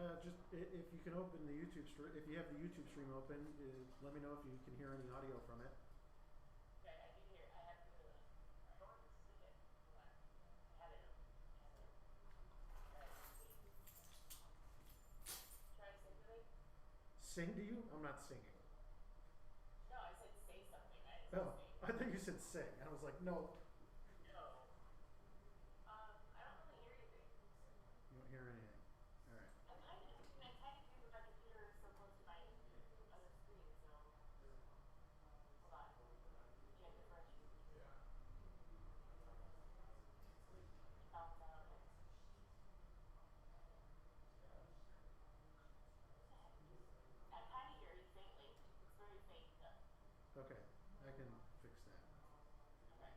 Just if you can open the YouTube stream, if you have the YouTube stream open, let me know if you can hear any audio from it. Okay, I can hear. I have to. Okay, hold on. I had it. Try to see. Try to sing to me. Sing to you? I'm not singing. No, I said say something. I didn't say Oh, sing. I thought you said sing. I was like, no. No. I don't really hear anything. You don't hear anything. All right. I kind of do, but my computer is so close to my other screen. So hold on. You can't differentiate between sounds out and what the heck? I kind of hear you faintly. It's very faint though. Okay, I can fix that. Okay.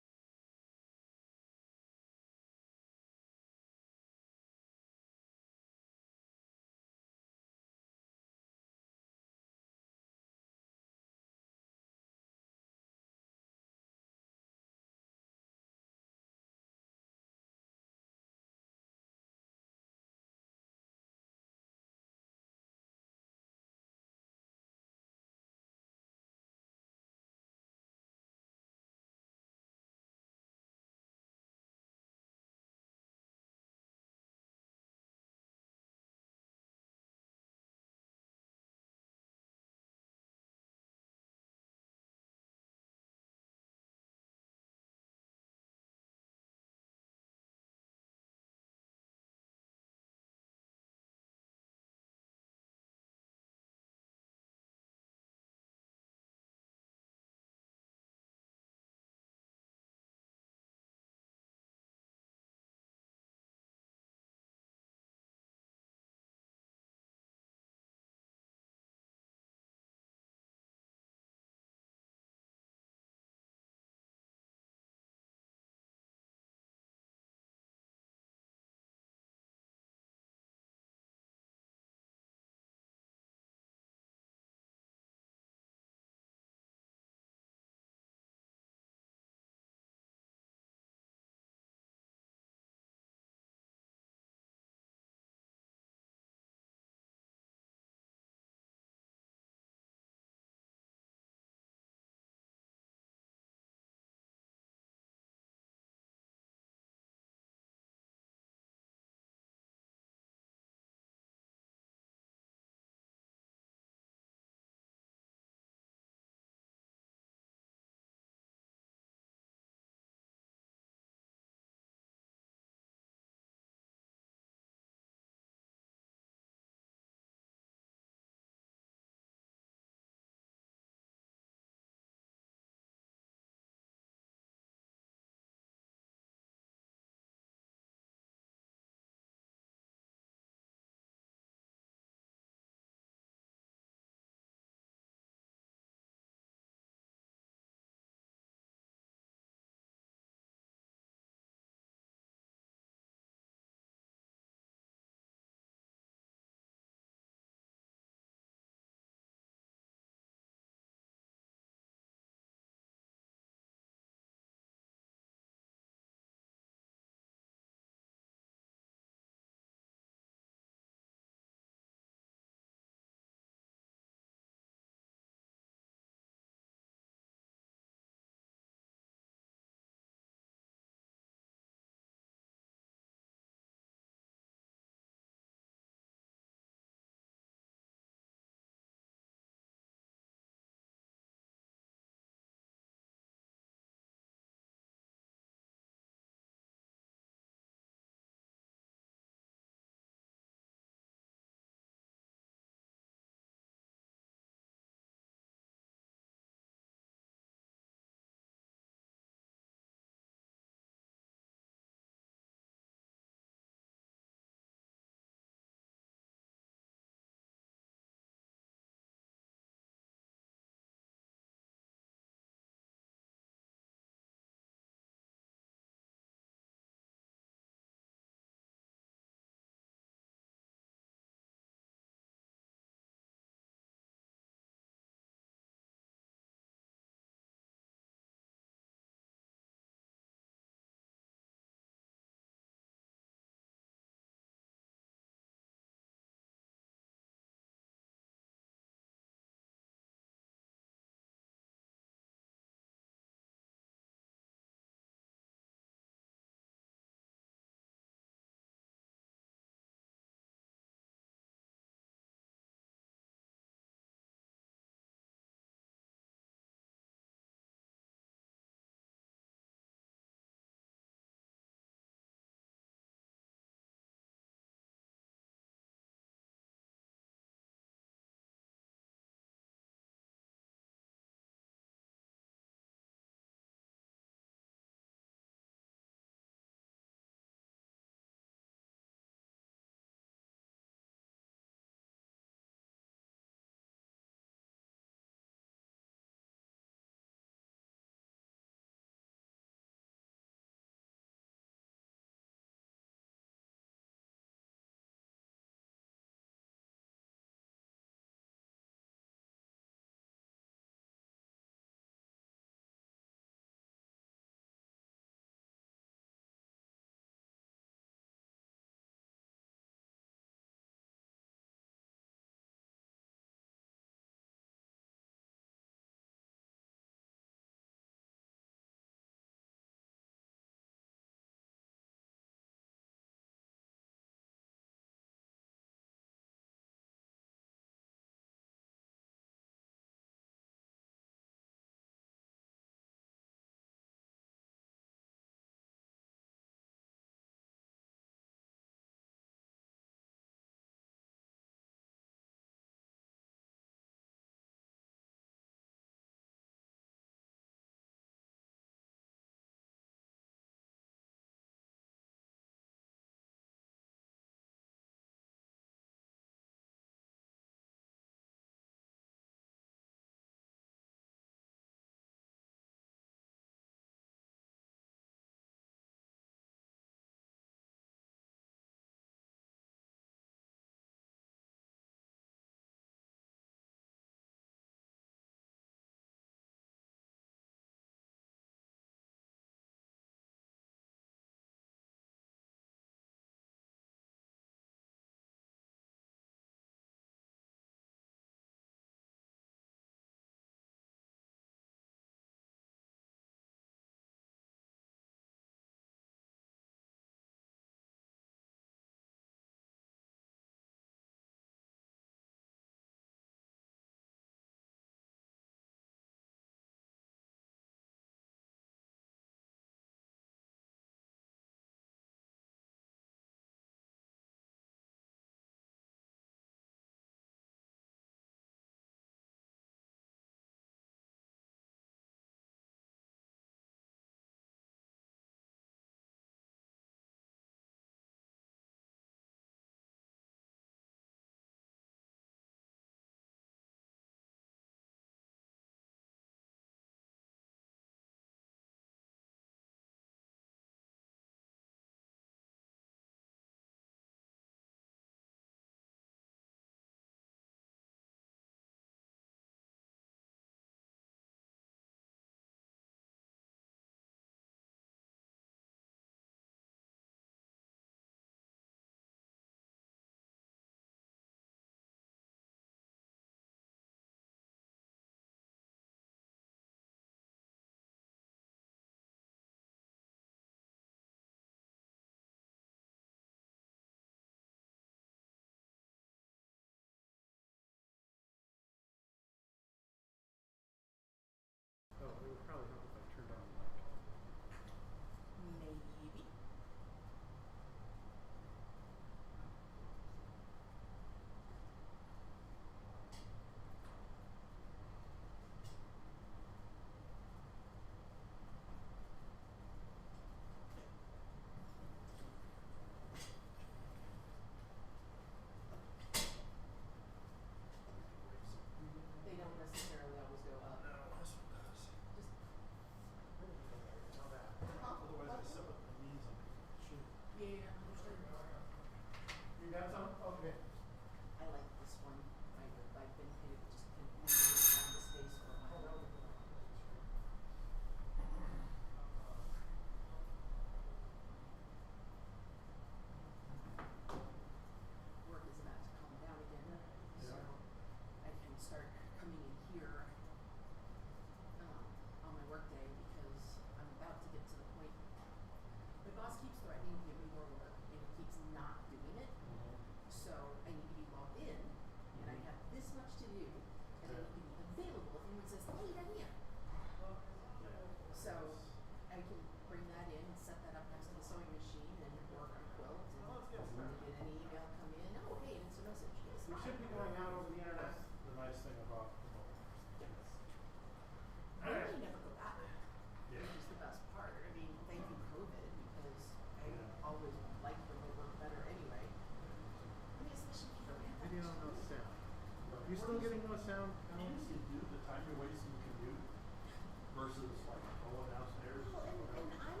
versus like going downstairs. Well, and I'm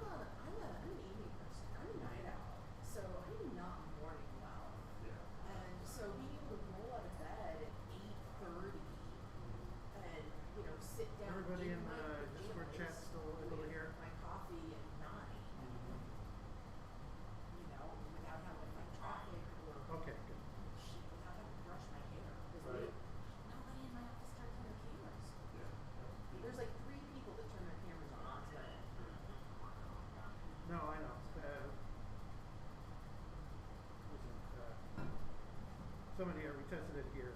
an evening person. I'm a night owl, so I do not morning well. Yeah. And so being able to roll out of bed at 8:30 and sit down. Everybody in my the Discord chat pajamas still able to with hear? my coffee at 9. Without having to fight traffic or Okay, good. shit, without having to brush my hair. Because Right. nobody in my office turns on their cameras. Yeah. There's like 3 people that turn their cameras on today. No, I know. Someone here, we tested it here.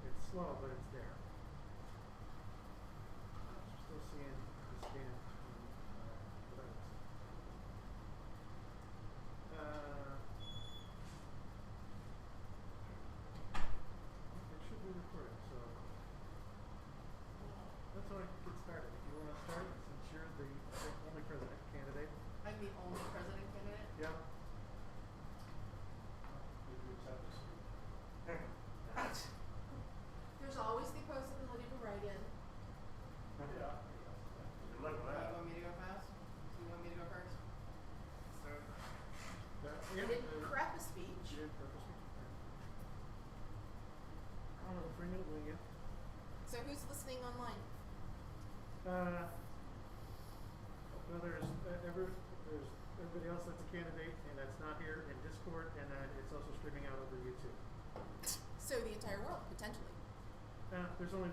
It's slow, but it's there. Still seeing the scan. It should be recording, so that's how I can get started. If you want to start, since you're the only president candidate. I'm the only president candidate. Yep. Maybe we just have to see. There's always the possibility to write in. Yeah. Good luck with You that. want me to go fast? Do you want me to go first? So, I didn't prep a speech. You did purposely. I don't know, bring it away again. So who's listening online? Well, there's everybody else that's a candidate and that's not here in Discord, and then it's also streaming out over YouTube. So the entire world, potentially. There's only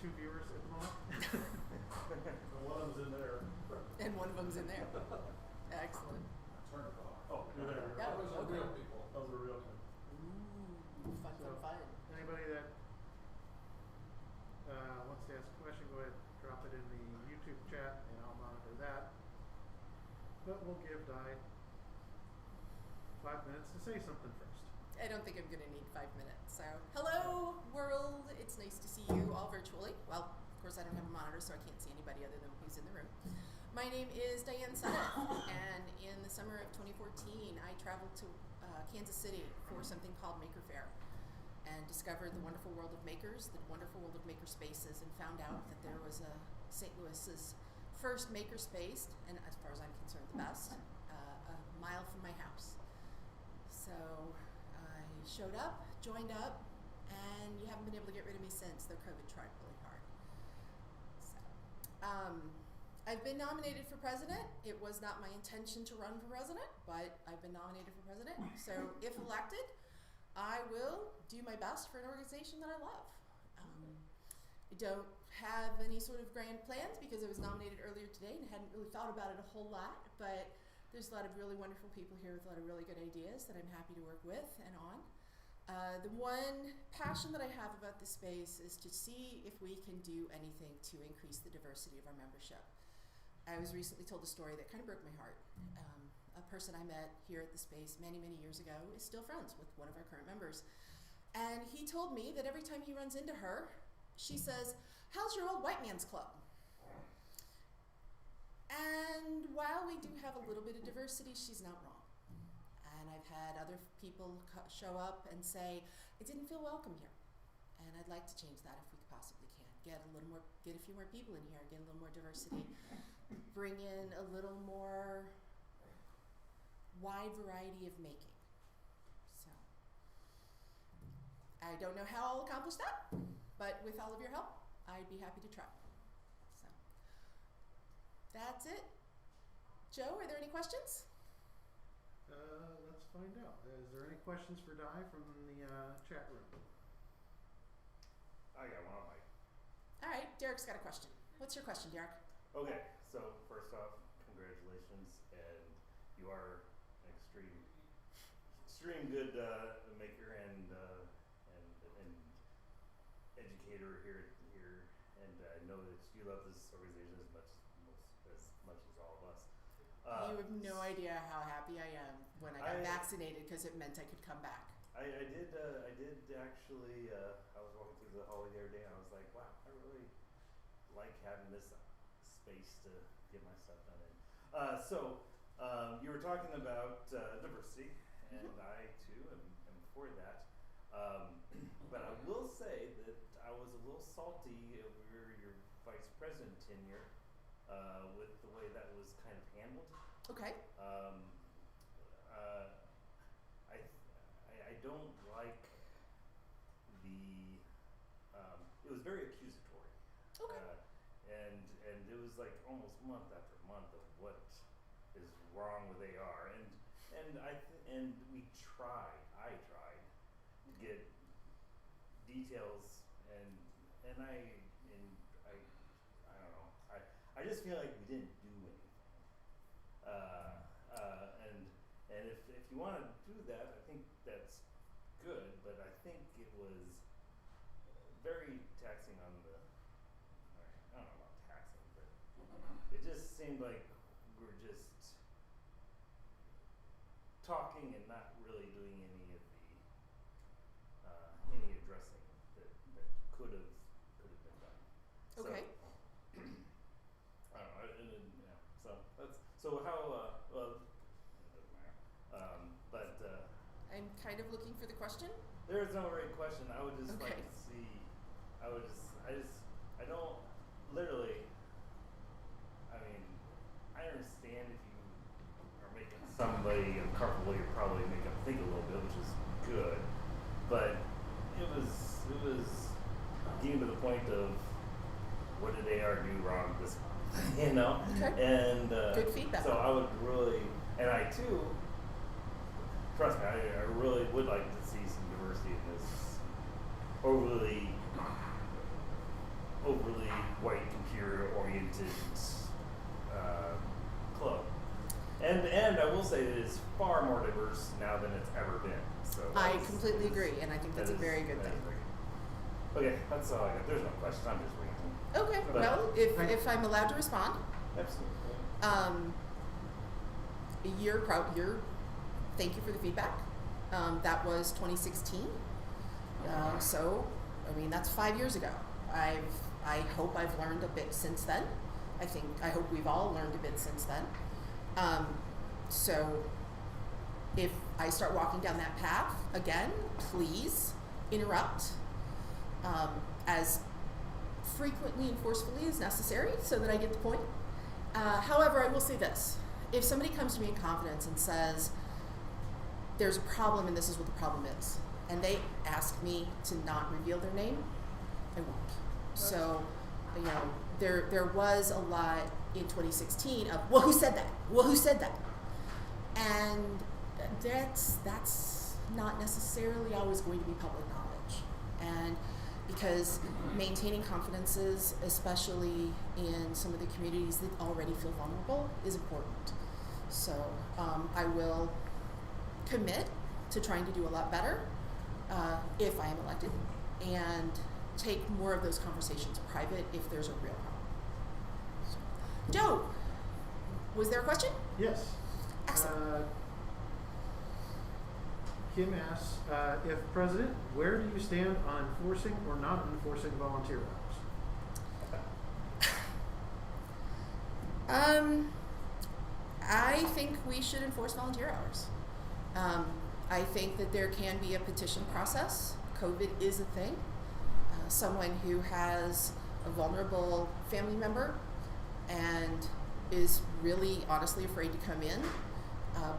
2 viewers at the moment. The one of them's in there. And one of them's in there. Excellent. Turn it off. Oh, you're there. Yeah, Those are okay. real people. Those are real people. Ooh, fun, So, fun. Anybody that wants to ask a question, go ahead, drop it in the YouTube chat, and I'll monitor that. But we'll give Di 5 minutes to say something first. I don't think I'm going to need 5 minutes. So, hello, world. It's nice to see you all virtually. Well, of course, I don't have a monitor, so I can't see anybody other than who's in the room. My name is Diane Sunneth, and in the summer of 2014, I traveled to Kansas City for something called Maker Faire and discovered the wonderful world of makers, the wonderful world of maker spaces, and found out that there was a St. Louis's first maker space, and as far as I'm concerned, the best, a mile from my house. So I showed up, joined up, and you haven't been able to get rid of me since, though COVID tried really hard. So, I've been nominated for president. It was not my intention to run for president, but I've been nominated for president. So if elected, I will do my best for an organization that I love. I don't have any sort of grand plans because I was nominated earlier today and hadn't really thought about it a whole lot, but there's a lot of really wonderful people here with a lot of really good ideas that I'm happy to work with and on. The one passion that I have about this space is to see if we can do anything to increase the diversity of our membership. I was recently told a story that kind of broke my heart. A person I met here at the space many, many years ago is still friends with one of our current members. And he told me that every time he runs into her, she says, "How's your old white man's club?" And while we do have a little bit of diversity, she's not wrong. And I've had other people show up and say, "I didn't feel welcome here." And I'd like to change that if we possibly can. Get a few more people in here, get a little more diversity, bring in a little more wide variety of making. So I don't know how I'll accomplish that, but with all of your help, I'd be happy to try. So that's it. Joe, are there any questions? Let's find out. Is there any questions for Di from the chat room? I got one on mic. All right, Derek's got a question. What's your question, Derek? Okay, so first off, congratulations, and you are an extreme good maker and educator here, and I know that you love this organization as much as all of us. You have no idea how happy I am when I got vaccinated because it meant I could come back. I did actually. I was walking through the hallway the other day, and I was like, "Wow, I really like having this space to get my stuff done in." So you were talking about diversity, and I too am for that. But I will say that I was a little salty over your vice president tenure, with the way that was kind of handled. Okay. I don't like the, it was very accusatory. Okay. And it was like almost month after month of what is wrong with AR, and we tried, I tried to get details, and I don't know, I just feel like we didn't do anything. And if you want to do that, I think that's good, but I think it was very taxing on the, I don't know about taxing, but it just seemed like we were just talking and not really doing any of the, any addressing that could have been done. Okay. So, I don't know, yeah, so how, well, it doesn't matter. But, I'm kind of looking for the question. there is no right question. I would just like Okay. to see, I don't, literally, I mean, I understand if you are making somebody uncomfortable, you're probably making them think a little bit, which is good. But it was getting to the point of, what did AR do wrong this month? You know? Okay. And Good feedback. So I would really, and I too, trust me, I really would like to see some diversity in this overly white computer oriented club. And I will say it is far more diverse now than it's ever been. So I completely agree, and I think that's a very good thing. Okay, that's all I got. There's no question. I'm just ranting. Okay. But- Well, if I'm allowed to respond, Absolutely. thank you for the feedback. That was 2016. So, I mean, that's 5 years ago. I hope I've learned a bit since then. I hope we've all learned a bit since then. So, if I start walking down that path again, please interrupt as frequently and forcefully as necessary so that I get the point. However, I will say this. If somebody comes to me in confidence and says, there's a problem and this is what the problem is, and they ask me to not reveal their name, I won't. So, you know, there was a lot in 2016 of, well, who said that? Well, who said that? And that's not necessarily always going to be public knowledge. And because maintaining confidences, especially in some of the communities that already feel vulnerable, is important. So I will commit to trying to do a lot better if I am elected, and take more of those conversations private if there's a real problem. So, Joe, was there a question? Yes. Excellent. Kim asks, if president, where do you stand on enforcing or not enforcing volunteer hours? I think we should enforce volunteer hours. I think that there can be a petition process. COVID is a thing. Someone who has a vulnerable family member and is really honestly afraid to come in,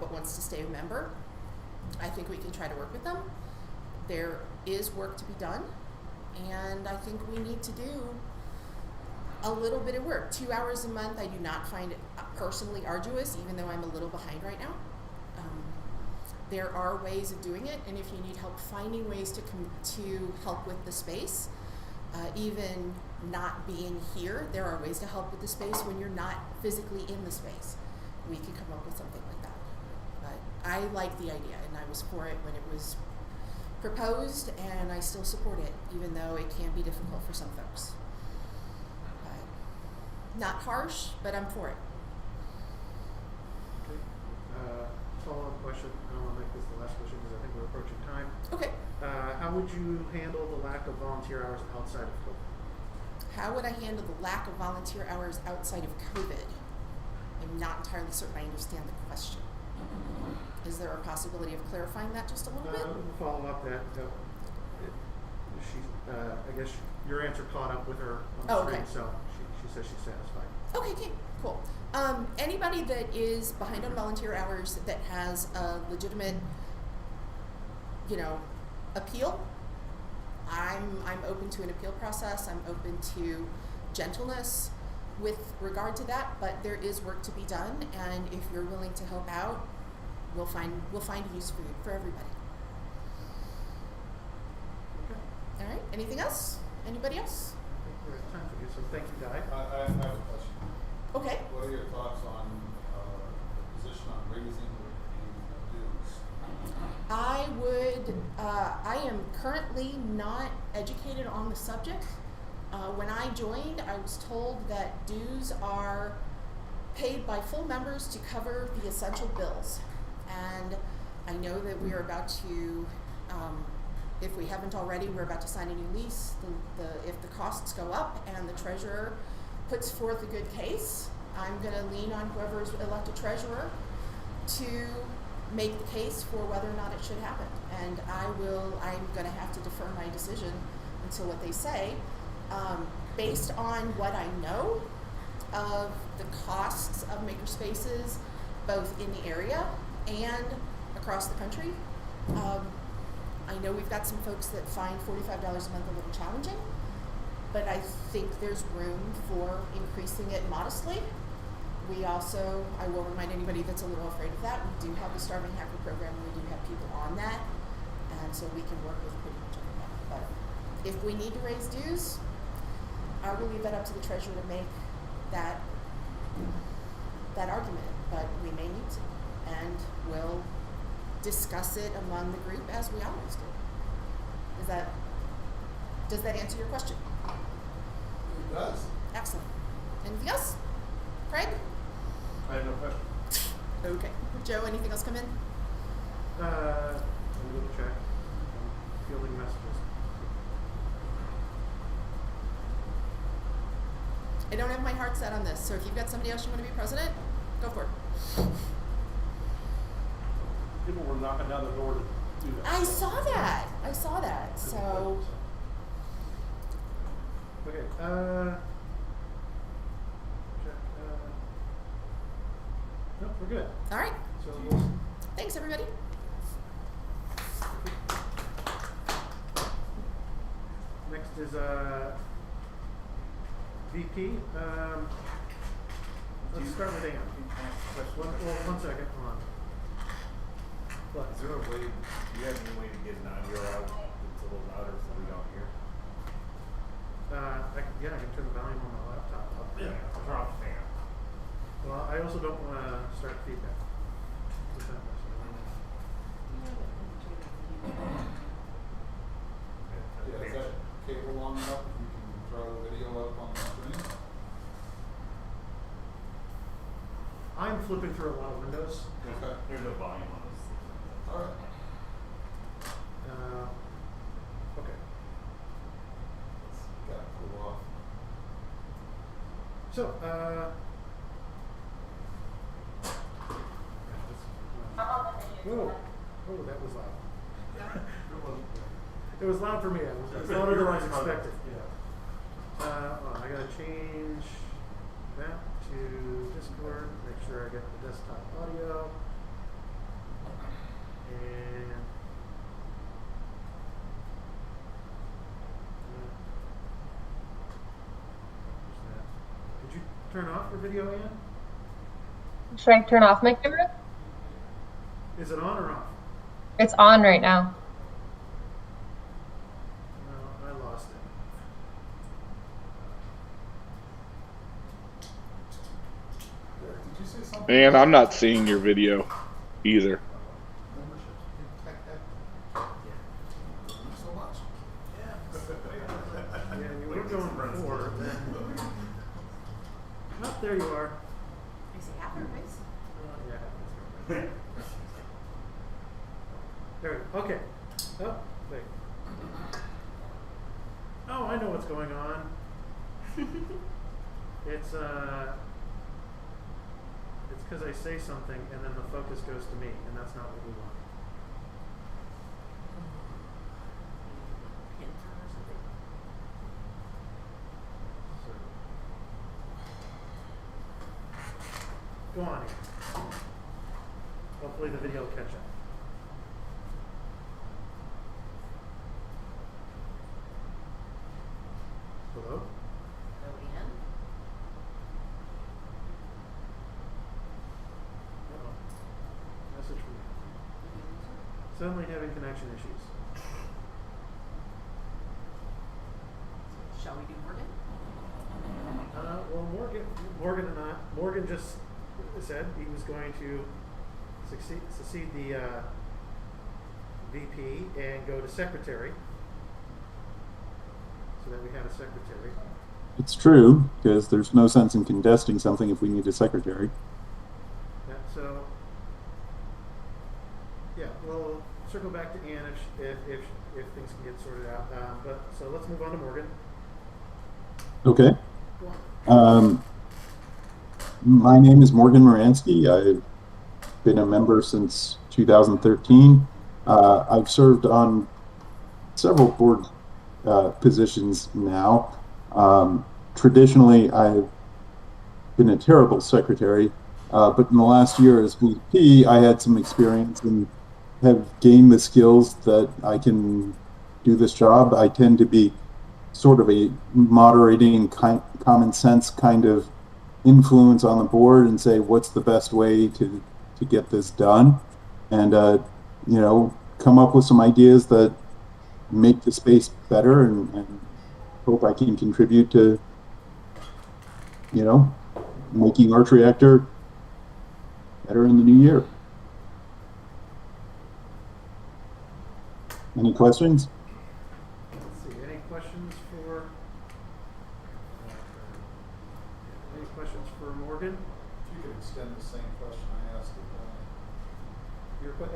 but wants to stay a member, I think we can try to work with them. There is work to be done, and I think we need to do a little bit of work. 2 hours a month I do not find it personally arduous, even though I'm a little behind right now. There are ways of doing it, and if you need help finding ways to help with the space, even not being here, there are ways to help with the space when you're not physically in the space. We can come up with something like that. But I like the idea, and I was for it when it was proposed, and I still support it, even though it can be difficult for some folks. Not harsh, but I'm for it. Okay. Follow-up question. I don't want to make this the last question because I think we're approaching time. Okay. How would you handle the lack of volunteer hours outside of COVID? How would I handle the lack of volunteer hours outside of COVID? I'm not entirely certain I understand the question. Is there a possibility of clarifying that just a little bit? We'll follow up that. she, I guess your answer caught up with her on the Oh, screen, okay. so she says she's satisfied. Okay, okay, cool. Anybody that is behind on volunteer hours that has a legitimate, appeal, I'm open to an appeal process. I'm open to gentleness with regard to that, but there is work to be done, and if you're willing to help out, we'll find a use for you, for everybody. Okay. All right. Anything else? Anybody else? I think we're at time for you, so thank you, Di. I have a question. Okay. What are your thoughts on the position on raising the dues? I am currently not educated on the subject. When I joined, I was told that dues are paid by full members to cover the essential bills. And I know that we are about to, if we haven't already, we're about to sign a new lease. If the costs go up and the treasurer puts forth a good case, I'm going to lean on whoever's elected treasurer to make the case for whether or not it should happen. And I'm going to have to defer my decision until what they say. Based on what I know of the costs of makerspaces, both in the area and across the country, I know we've got some folks that find $45 a month a little challenging, but I think there's room for increasing it modestly. I will remind anybody that's a little afraid of that, we do have the Starving Hacker program, and we do have people on that, and so we can work with pretty much everybody. But if we need to raise dues, I will leave that up to the treasurer to make that argument, but we may need to, and we'll discuss it among the group as we always do. Does that answer your question? It does. Excellent. Anything else? Craig? I have no question. Okay. Joe, anything else come in? A little check. Fielding messages. I don't have my heart set on this, so if you've got somebody else you want to be president, go for it. People were knocking down the door to do that. I saw that. So, Okay, check, nope, we're good. all right. So we'll, Thanks, everybody. next is, VP, let's start with Ann. One second, hold on. What? Is there a way, do you have any way to get an audio out that's a little louder so we don't hear? I can turn the volume on my laptop up. Yeah, turn off the fan. Well, I also don't wanna start feedback. Yeah, is that cable long enough if you can throw the video up on the screen? I'm flipping through a lot of windows. Okay. There's no volume on this. All right. Okay. Got to cool off. So, whoa, oh, that was loud. It was loud for me. It was louder than I was expected. Yeah. I gotta change that to Discord. Make sure I get the desktop audio. And did you turn off your video, Ann? Should I turn off my camera? Is it on or off? It's on right now. No, I lost it. Derek, did you say something? And I'm not seeing your video either. Thank you so much. Yeah, you were going before. Then. Oh, there you are. I say Hackerspace. Yeah. There we go. Okay. Oh, wait. Oh, I know what's going on. It's because I say something and then the focus goes to me, and that's not what we want. go on here. Hopefully the video will catch up. Hello? Loading. Uh-oh. Message from you. Suddenly having connection issues. Shall we do Morgan? Well, Morgan just said he was going to succeed the VP and go to secretary, so that we have a secretary. It's true, because there's no sense in contesting something if we need a secretary. Yeah, so, yeah, we'll circle back to Ann if things can get sorted out. But so let's move on to Morgan. Okay. Go on. My name is Morgan Moransky. I've been a member since 2013. I've served on several board positions now. Traditionally, I've been a terrible secretary, but in the last year as VP, I had some experience and have gained the skills that I can do this job. I tend to be sort of a moderating, common sense kind of influence on the board and say what's the best way to get this done, and you know, come up with some ideas that make the space better, and hope I can contribute to, you know, making Arch Reactor better in the new year. Any questions? Let's see. Any questions for Morgan? If you could extend the same question I asked it. Your What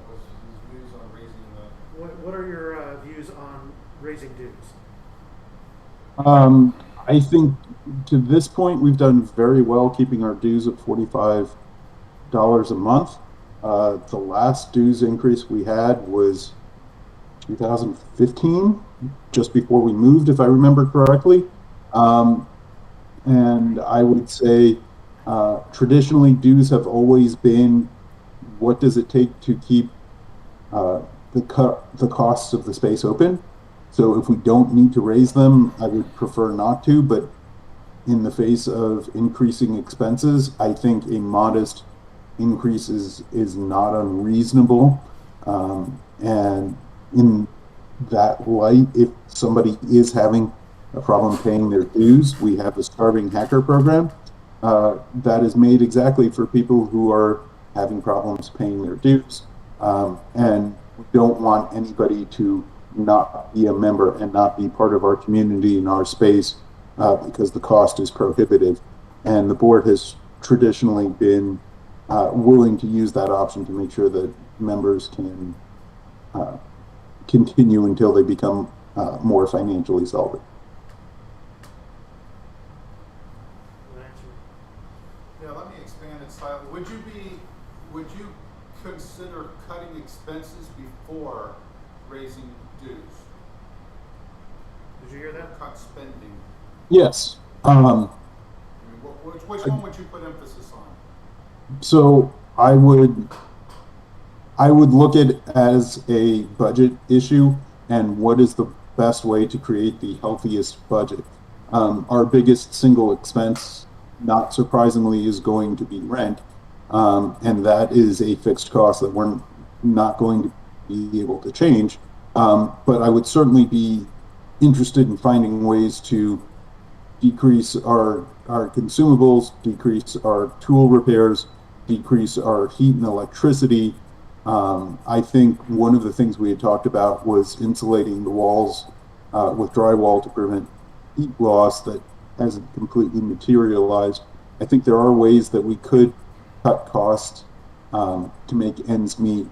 was his views on raising the? what are your views on raising dues? I think to this point we've done very well keeping our dues at $45 a month. The last dues increase we had was 2015, just before we moved, if I remember correctly. And I would say traditionally dues have always been what does it take to keep the costs of the space open. So if we don't need to raise them, I would prefer not to, but in the face of increasing expenses, I think a modest increase is not unreasonable. And in that light, if somebody is having a problem paying their dues, we have a starving hacker program that is made exactly for people who are having problems paying their dues. And we don't want anybody to not be a member and not be part of our community in our space because the cost is prohibitive. And the board has traditionally been willing to use that option to make sure that members can continue until they become more financially solvent. Yeah, let me expand it slightly. Would you consider cutting expenses before raising dues? Did you hear that? Cut spending. Yes. I mean, which one would you put emphasis on? So I would look at it as a budget issue and what is the best way to create the healthiest budget. Our biggest single expense, not surprisingly, is going to be rent, and that is a fixed cost that we're not going to be able to change. But I would certainly be interested in finding ways to decrease our consumables, decrease our tool repairs, decrease our heat and electricity. I think one of the things we had talked about was insulating the walls with drywall to prevent heat loss that hasn't completely materialized. I think there are ways that we could cut costs to make ends meet,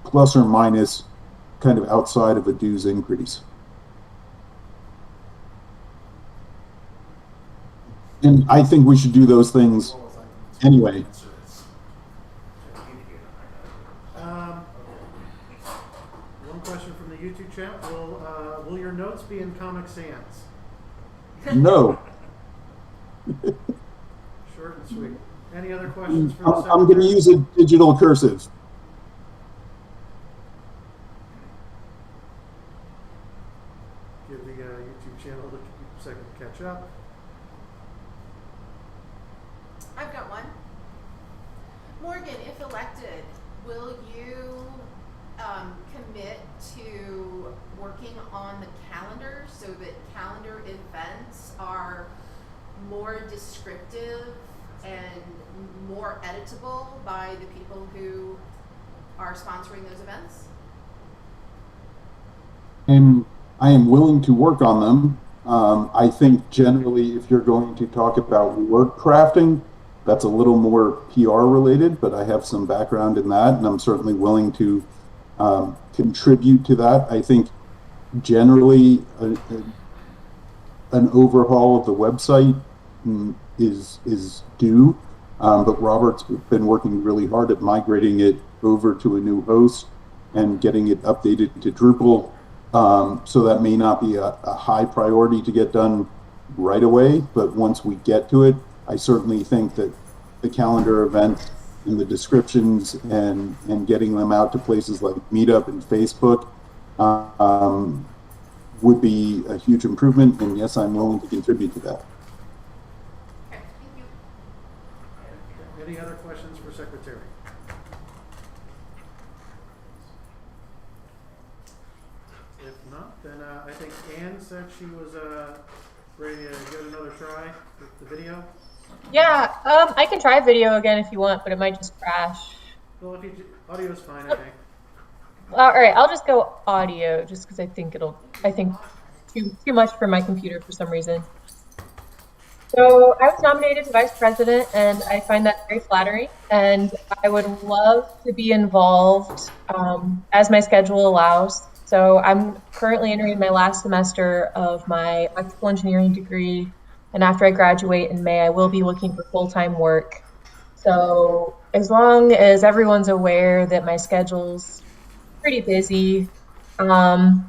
plus or minus kind of outside of a dues increase. And I think we should do those things anyway. One question from the YouTube chat: will your notes be in Comic Sans? No. Short and sweet. Any other questions for the I'm secretary? going to use a digital cursive. Give the YouTube channel a second to catch up. I've got one. Morgan, if elected, will you commit to working on the calendar so that calendar events are more descriptive and more editable by the people who are sponsoring those events? I am willing to work on them. I think generally, if you're going to talk about word crafting, that's a little more PR related, but I have some background in that, and I'm certainly willing to contribute to that. I think generally an overhaul of the website is due, but Robert's been working really hard at migrating it over to a new host and getting it updated to Drupal. So that may not be a high priority to get done right away, but once we get to it, I certainly think that the calendar events and the descriptions and getting them out to places like Meetup and Facebook would be a huge improvement, and yes, I'm willing to contribute to that. Okay, thank you. Any other questions for Secretary? If not, then I think Anne said she was ready to give it another try with the video. Yeah, I can try video again if you want, but it might just crash. Well, if you audio's fine, I think. All right, I'll just go audio just because I think too much for my computer for some reason. So I was nominated to vice president, and I find that very flattering. And I would love to be involved as my schedule allows. So I'm currently entering my last semester of my electrical engineering degree, and after I graduate in May, I will be looking for full-time work. So as long as everyone's aware that my schedule's pretty busy, I'm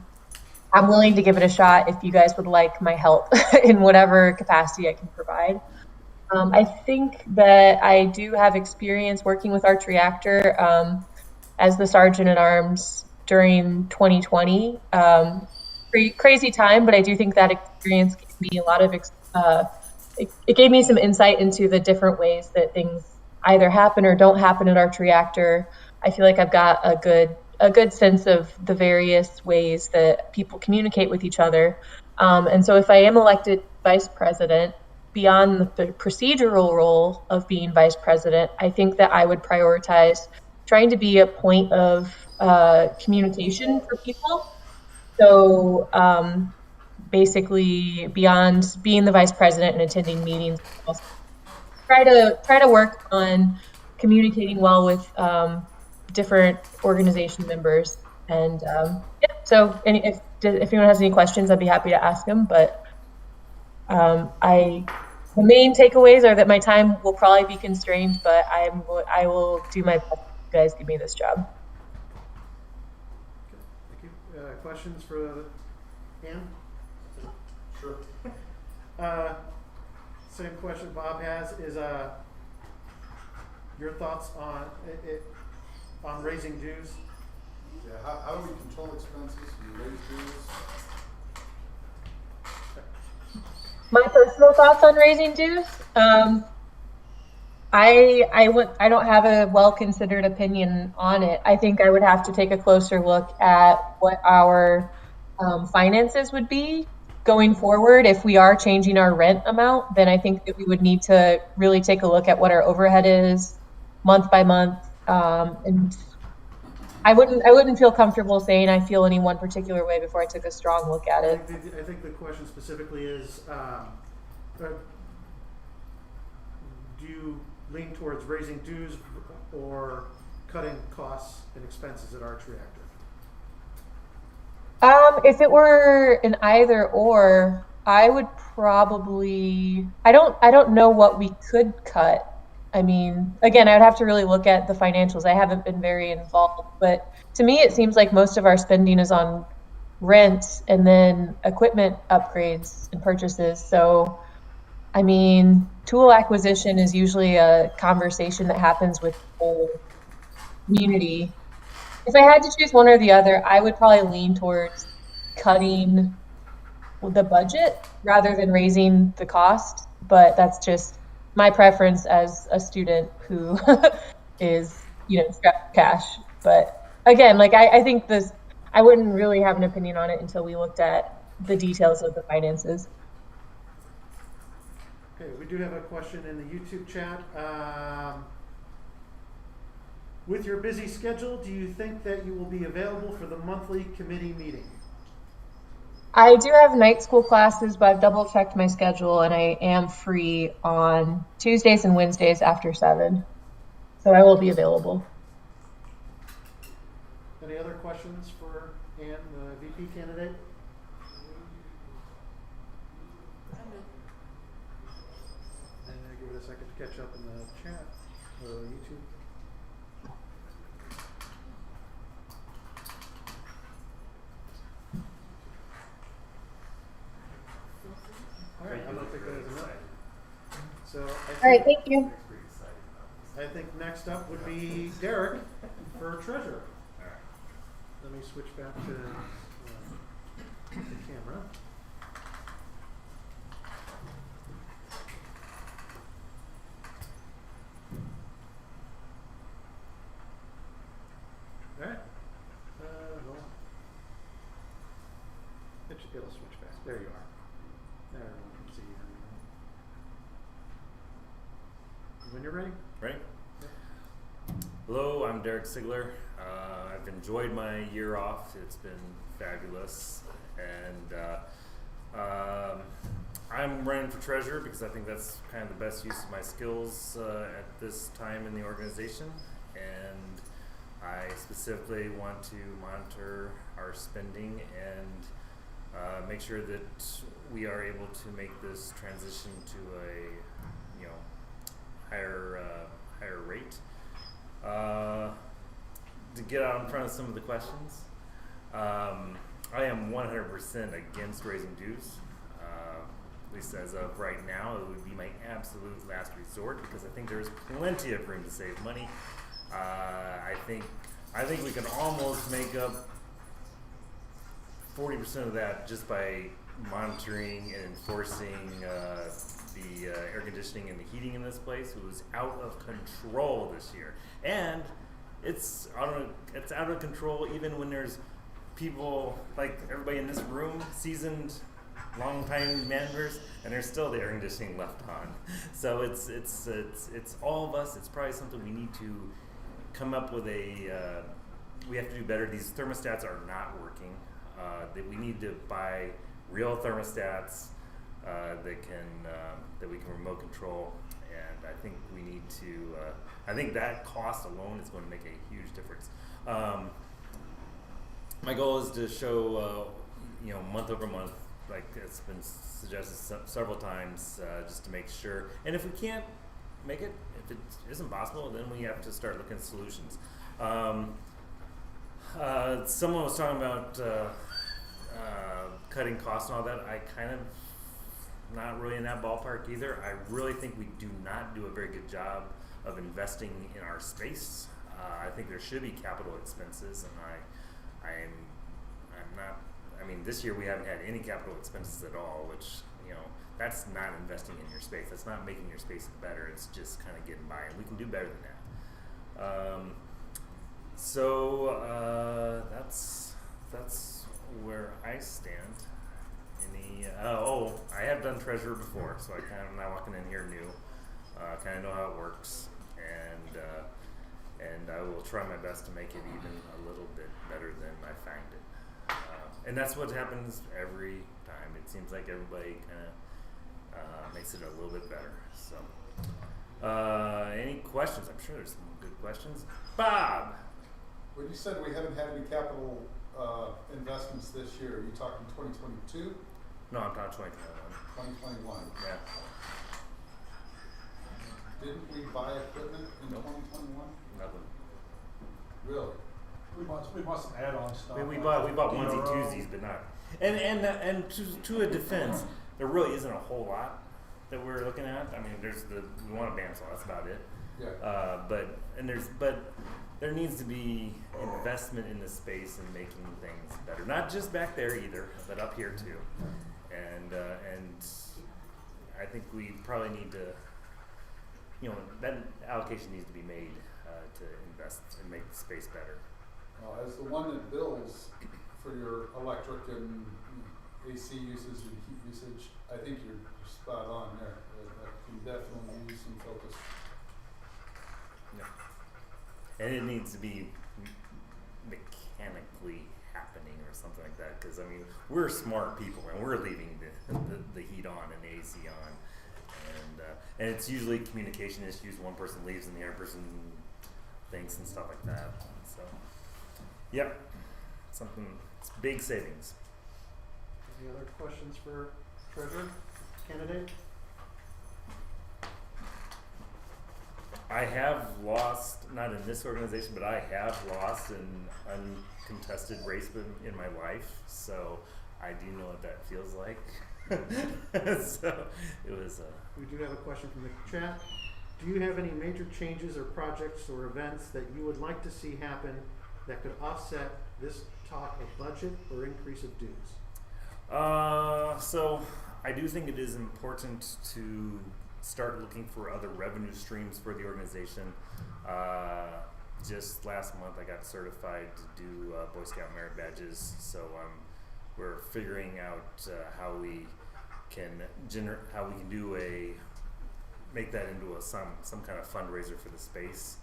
willing to give it a shot if you guys would like my help in whatever capacity I can provide. I think that I do have experience working with Reactor as the Sergeant at Arms during 2020. Crazy time, but I do think that experience gave me a lot of, it gave me some insight into the different ways that things either happen or don't happen at Reactor. I feel like I've got a good sense of the various ways that people communicate with each other. And so if I am elected vice president, beyond the procedural role of being vice president, I think that I would prioritize trying to be a point of communication for people. So basically, beyond being the vice president and attending meetings, try to work on communicating well with different organization members. And yeah, so if anyone has any questions, I'd be happy to ask them. But the main takeaways are that my time will probably be constrained, but I will do my best if you guys give me this job. Okay, thank you. Questions for Anne? Sure. Same question Bob has is your thoughts on raising dues? Yeah, how do we control expenses? Do you raise dues? My personal thoughts on raising dues. I don't have a well-considered opinion on it. I think I would have to take a closer look at what our finances would be going forward. If we are changing our rent amount, then I think that we would need to really take a look at what our overhead is month by month. And I wouldn't feel comfortable saying I feel any one particular way before I took a strong look at it. I think the question specifically is, do you lean towards raising dues or cutting costs and expenses at Arch Reactor? If it were an either or, I would probably, I don't know what we could cut. I mean, again, I would have to really look at the financials. I haven't been very involved, but to me, it seems like most of our spending is on rent and then equipment upgrades and purchases. So I mean, tool acquisition is usually a conversation that happens with the whole community. If I had to choose one or the other, I would probably lean towards cutting the budget rather than raising the cost. But that's just my preference as a student who is, strapped for cash. But again, like I think I wouldn't really have an opinion on it until we looked at the details of the finances. Okay, we do have a question in the YouTube chat. With your busy schedule, do you think that you will be available for the monthly committee meeting? I do have night school classes, but I've double checked my schedule and I am free on Tuesdays and Wednesdays after 7. So I will be available. Any other questions for Ann, the VP candidate? Give it a second to catch up in the chat or YouTube. All right, I'm gonna take that as a no. So All right, thank you. I think next up would be Derek for treasurer. Let me switch back to the camera. All right. Well, it'll switch back. There you are. There, everyone can see you. When you're ready. Right. Hello, I'm Derek Sigler. I've enjoyed my year off. It's been fabulous, and I'm running for treasurer because I think that's kind of the best use of my skills at this time in the organization. And I specifically want to monitor our spending and make sure that we are able to make this transition to a higher rate. To get out in front of some of the questions, I am 100% against raising dues. At least as of right now, it would be my absolute last resort because I think there is plenty of room to save money. I think we can almost make up 40% of that just by monitoring and enforcing the air conditioning and the heating in this place. It was out of control this year, and it's out of control even when there's people like everybody in this room, seasoned, long-time members, and there's still the air conditioning left on. So it's all of us. It's probably something we need to come up with we have to do better. These thermostats are not working. That we need to buy real thermostats that we can remote control, and I think we need to. I think that cost alone is going to make a huge difference. My goal is to show, month over month, like it's been suggested several times, just to make sure. And if we can't make it, if it isn't possible, then we have to start looking at solutions. Someone was talking about cutting costs and all that. I kind of not really in that ballpark either. I really think we do not do a very good job of investing in our space. I think there should be capital expenses, and I'm not. I mean, this year we haven't had any capital expenses at all, which that's not investing in your space. That's not making your space better. It's just kind of getting by, and we can do better than that. That's where I stand. I have done treasurer before, so I'm not walking in here new. Kind of know how it works, and I will try my best to make it even a little bit better than I find it. And that's what happens every time. It seems like everybody kind of makes it a little bit better. So, any questions? I'm sure there's some good questions. Bob! When you said we haven't had any capital investments this year, are you talking 2022? No, I'm talking 2021. 2021. Yeah. Didn't we buy equipment in 2021? Nothing. Really? We bought some add-on stuff. We bought onesie twosies, but not. And to a defense, there really isn't a whole lot that we're looking at. I mean, we want a bandsaw. That's about it. Yeah. But there needs to be investment in the space and making things better. Not just back there either, but up here too. And I think we probably need to, that allocation needs to be made to invest and make the space better. As the one that bills for your electric and AC usage and heat usage, I think you're spot on there. That can definitely use some focus. Yeah. And it needs to be mechanically happening or something like that, because I mean, we're smart people and we're leaving the heat on and the AC on, and it's usually communication issues. One person leaves and the other person thinks and stuff like that. So, yep, it's big savings. Any other questions for treasurer candidate? I have lost, not in this organization, but I have lost an uncontested race in my life, so I do know what that feels like. So it was. We do have a question from the chat. Do you have any major changes or projects or events that you would like to see happen that could offset this talk of budget or increase of dues? So I do think it is important to start looking for other revenue streams for the organization. Just last month I got certified to do Boy Scout merit badges, so we're figuring out how we can make that into some kind of fundraiser for the space.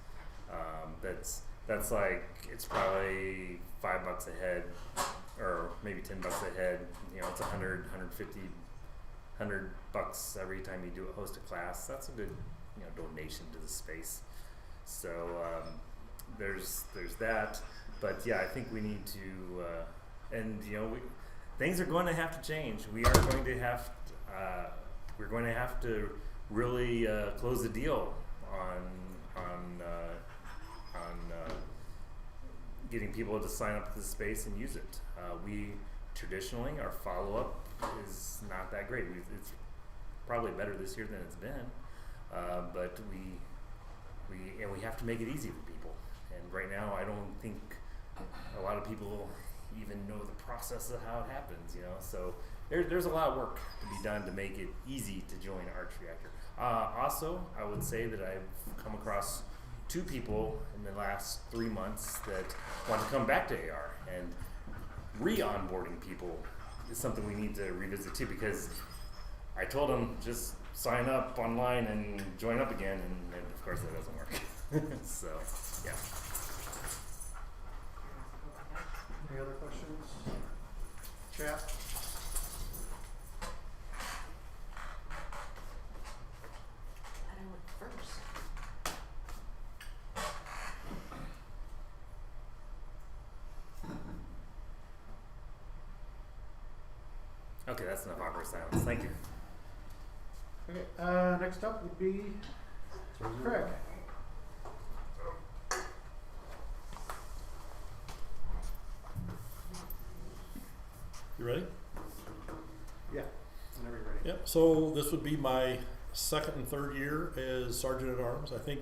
That's like, it's probably $5 a head, or maybe $10 a head. It's 100, 150, $100 every time you host a class. That's a good donation to the space. So there's that. But yeah, I think we need to things are going to have to change. We're going to have to really close the deal on getting people to sign up to the space and use it. We traditionally, our follow-up is not that great. It's probably better this year than it's been, but we have to make it easy for people. And right now, I don't think a lot of people even know the process of how it happens. So there's a lot of work to be done to make it easy to join Arch Reactor. Also, I would say that I've come across 2 people in the last 3 months that want to come back to AR, and re-onboarding people is something we need to revisit too, because I told them just sign up online and join up again, and of course that doesn't work. So, yeah. Any other questions? Chat? I don't want first. Okay, that's enough awkward silence. Thank you. Okay, next up would be Craig. You ready? Yeah, whenever you're ready. Yep. So this would be my second and third year as Sergeant at Arms. I think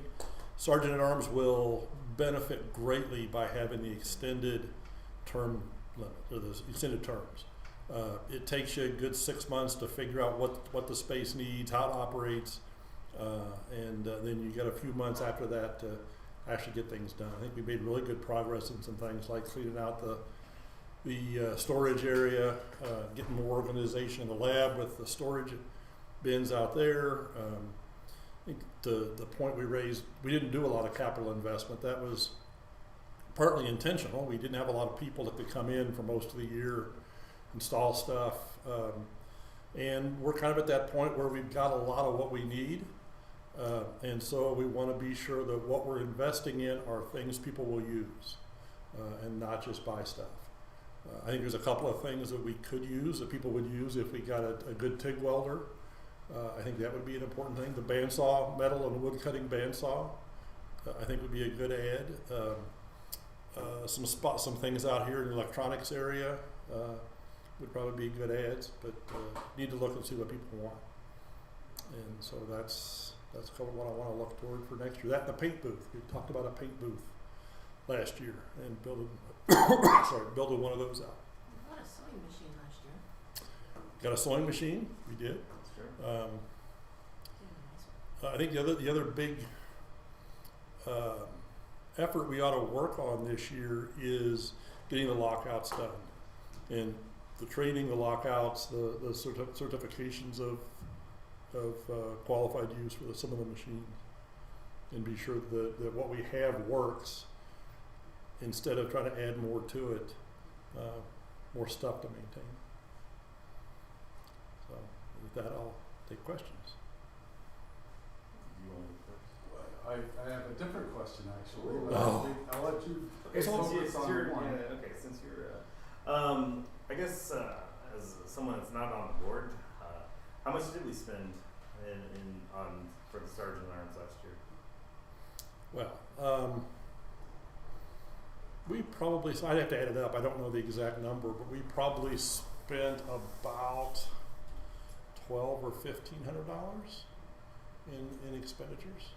Sergeant at Arms will benefit greatly by having the extended term limit, or the extended terms. It takes you a good 6 months to figure out what the space needs, how it operates, and then you got a few months after that to actually get things done. I think we made really good progress in some things like cleaning out the storage area, getting more organization in the lab with the storage bins out there. I think the point we raised, we didn't do a lot of capital investment. That was partly intentional. We didn't have a lot of people that could come in for most of the year, install stuff, and we're kind of at that point where we've got a lot of what we need, and so we want to be sure that what we're investing in are things people will use, and not just buy stuff. I think there's a couple of things that we could use, that people would use if we got a good TIG welder. I think that would be an important thing. The bandsaw, metal and wood cutting bandsaw, I think would be a good add. Some things out here in the electronics area would probably be good ads, but need to look and see what people want. And so that's kind of what I want to look toward for next year. That and the paint booth. We talked about a paint booth last year and building building one of those out. You bought a sewing machine last year. Got a sewing machine. We did. Sure. I think the other big effort we ought to work on this year is getting the lockouts done, and the training, the lockouts, the certifications of qualified use for some of the machines, and be sure that what we have works, instead of trying to add more to it, more stuff to maintain. So with that, I'll take questions. You want to go first? I have a different question actually. Oh. I'll let you Okay, focus on one. since you're, I guess as someone that's not on the board, how much did we spend for the Sergeant at Arms last year? Well, we probably, I'd have to add it up, I don't know the exact number, but we probably spent about $1,200 or $1,500 in expenditures.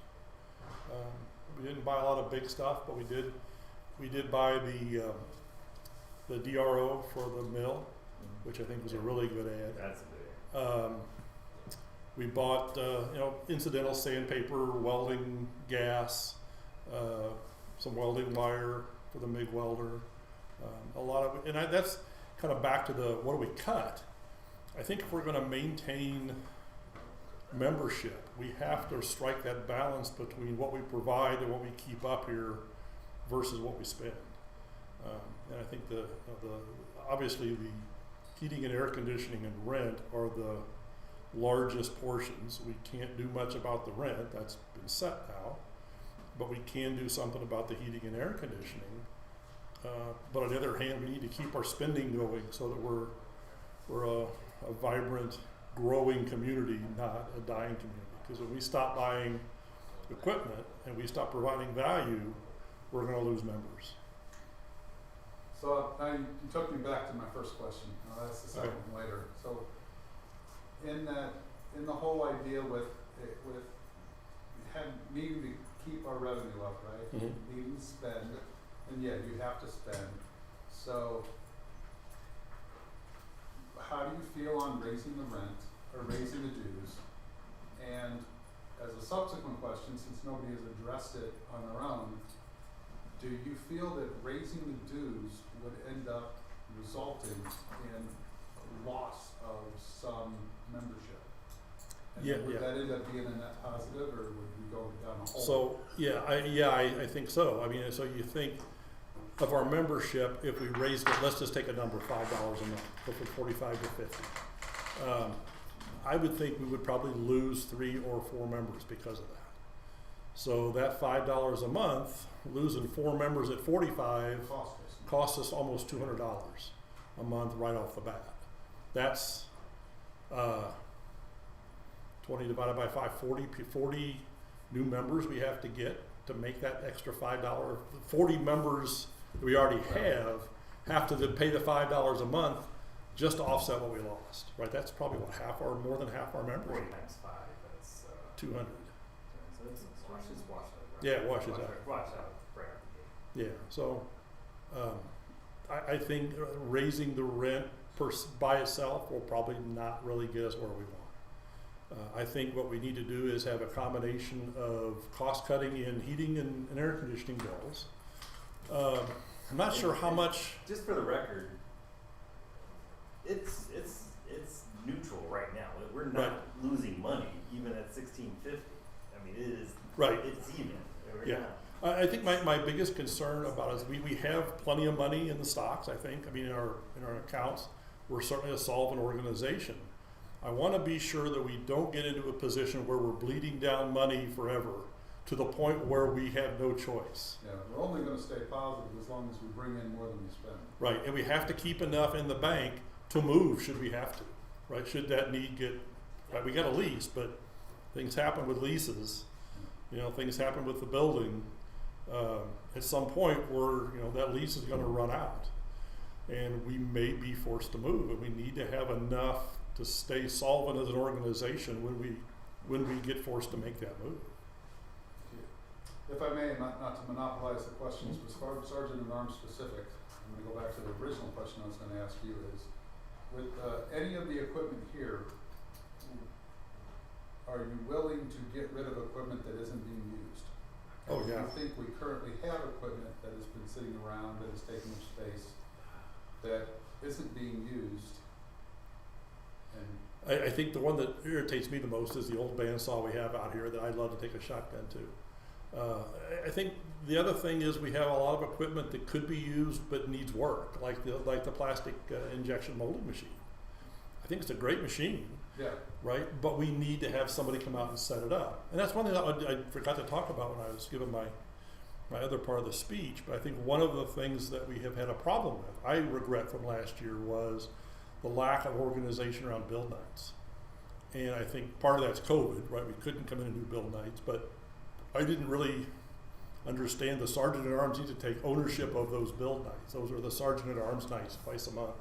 We didn't buy a lot of big stuff, but we did buy the DRO for the mill, which I think was a really good ad. That's a good ad. We bought incidental sandpaper, welding gas, some welding wire for the MIG welder, a lot of, and that's kind of back to the what do we cut. I think if we're going to maintain membership, we have to strike that balance between what we provide and what we keep up here versus what we spend. And I think obviously the heating and air conditioning and rent are the largest portions. We can't do much about the rent, that's been set now, but we can do something about the heating and air conditioning. But on the other hand, we need to keep our spending going so that we're a vibrant, growing community, not a dying community. Because when we stop buying equipment and we stop providing value, we're going to lose members. So you took me back to my first question. Now that's the second one later. So in the whole idea with needing to keep our revenue up, right? Mm-hmm. Needing to spend, and yeah, you have to spend. So how do you feel on raising the rent or raising the dues? And as a subsequent question, since nobody has addressed it on their own, do you feel that raising the dues would end up resulting in a loss of some membership? And would that end up being a net positive, or would we go down a hole? So I think so. I mean, so you think of our membership, if we raised it, let's just take a number, $5 a month, go from 45 to 50. I would think we would probably lose 3 or 4 members because of that. So that $5 a month, losing 4 members at 45 costs us almost $200 a month right off the bat. That's 20 divided by 5, 40 new members we have to get to make that extra $5. 40 members that we already have to pay the $5 a month just to offset what we lost, right? That's probably more than half our members. 40 times 5, that's 200. So it's wash out. Right? Yeah, it washes out. Wash out right out the gate. Yeah, so I think raising the rent by itself will probably not really get us where we want. I think what we need to do is have a combination of cost cutting in heating and air conditioning bills. I'm not sure how much. Just for the record, it's neutral right now. We're not losing money even at $16.50. I mean, it is right. It's even. Yeah. I think my biggest concern about it is we have plenty of money in the stocks. I think. I mean, in our accounts, we're certainly a solvent organization. I want to be sure that we don't get into a position where we're bleeding down money forever to the point where we have no choice. Yeah, we're only going to stay positive as long as we bring in more than we spend. Right, and we have to keep enough in the bank to move should we have to, right? Should that need get, right, we got a lease, but things happen with leases, things happen with the building. At some point where, that lease is going to run out and we may be forced to move, and we need to have enough to stay solvent as an organization when we when we get forced to make that move. If I may, not to monopolize the questions, but Sergeant at Arms specific, I'm going to go back to the original question I was going to ask you is, with any of the equipment here, are you willing to get rid of equipment that isn't being used? Oh, And yeah. do you think we currently have equipment that has been sitting around that is taking up space that isn't being used? And I think the one that irritates me the most is the old bandsaw we have out here that I'd love to take a shotgun to. I think the other thing is we have a lot of equipment that could be used but needs work, like the plastic injection molding machine. I think it's a great machine, yeah, right? But we need to have somebody come out and set it up. And that's one thing I forgot to talk about when I was giving my other part of the speech. But I think one of the things that we have had a problem with, I regret from last year, was the lack of organization around build nights. And I think part of that's COVID, right? We couldn't come in and do build nights, but I didn't really understand the Sergeant at Arms need to take ownership of those build nights. Those are the Sergeant at Arms nights twice a month.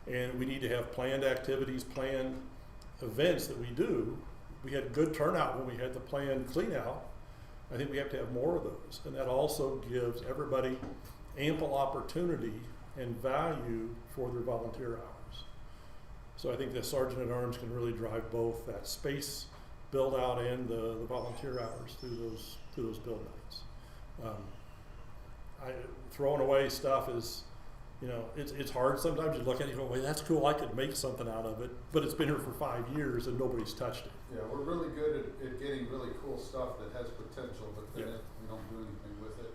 And we need to have planned activities, planned events that we do. We had good turnout when we had the planned clean out. I think we have to have more of those. And that also gives everybody ample opportunity and value for their volunteer hours. So I think the Sergeant at Arms can really drive both that space build out and the volunteer hours through those build nights. Throwing away stuff is, you know, it's hard sometimes. You look at it and go, well, that's cool, I could make something out of it, but it's been here for 5 years and nobody's touched it. yeah, we're really good at getting really cool stuff that has potential, but then Yeah. we don't do anything with it.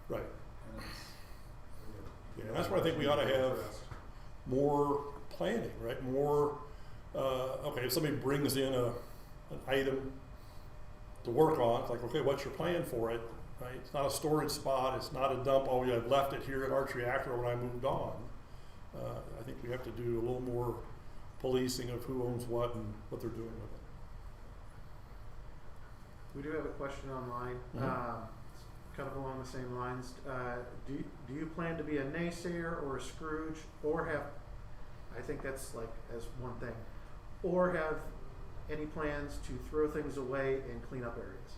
Right. And it's, Yeah, and that's why I think we ought to have more planning, right? More, okay, if somebody brings in an item to work on, it's like, okay, what's your plan for it, right? It's not a storage spot, it's not a dump, oh yeah, I've left it here at Arch Reactor when I moved on. I think we have to do a little more policing of who owns what and what they're doing with it. We do have a question online, kind of along the same lines. Do you plan to be a naysayer or a Scrooge, or have, I think that's like as one thing, or have any plans to throw things away and clean up areas?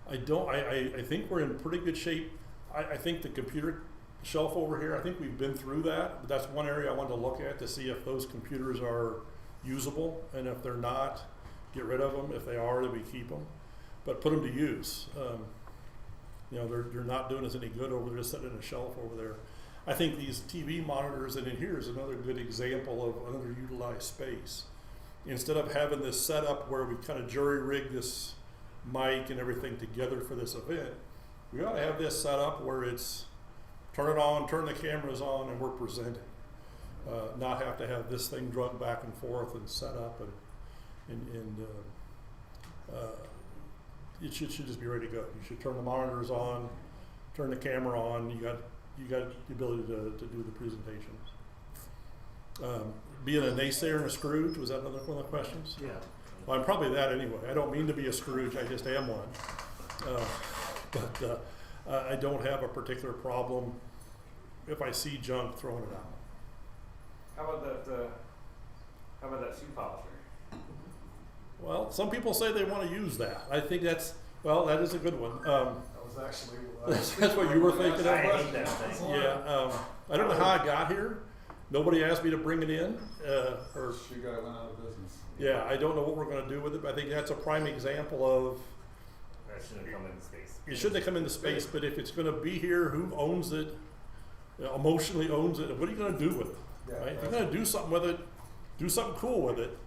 I think we're in pretty good shape. I think the computer shelf over here, I think we've been through that, but that's one area I wanted to look at to see if those computers are usable, and if they're not, get rid of them. If they are, then we keep them, but put them to use. You know, they're not doing us any good over there, just sitting in a shelf over there. I think these TV monitors, and in here is another good example of another utilized space. Instead of having this setup where we kind of jury rig this mic and everything together for this event, we ought to have this set up where it's turn it on, turn the cameras on, and we're presenting. Not have to have this thing drug back and forth and set up, and it should just be ready to go. You should turn the monitors on, turn the camera on. You got the ability to do the presentations. Being a naysayer and a Scrooge, was that another one of the questions? Yeah. Well, I'm probably that anyway. I don't mean to be a Scrooge, I just am one. But I don't have a particular problem if I see junk, throwing it out. How about that shoe polisher? Well, some people say they want to use that. I think that is a good one. That was actually That's what you were thinking of? I hate that thing. Yeah, I don't know how I got here. Nobody asked me to bring it in. Or shoe guy went out of business. yeah, I don't know what we're going to do with it, but I think that's a prime example of That shouldn't come into space. it shouldn't come into space, but if it's going to be here, who owns it, emotionally owns it, what are you going to do with it? Yeah, Right? If you're going to do something with it, do something cool with it.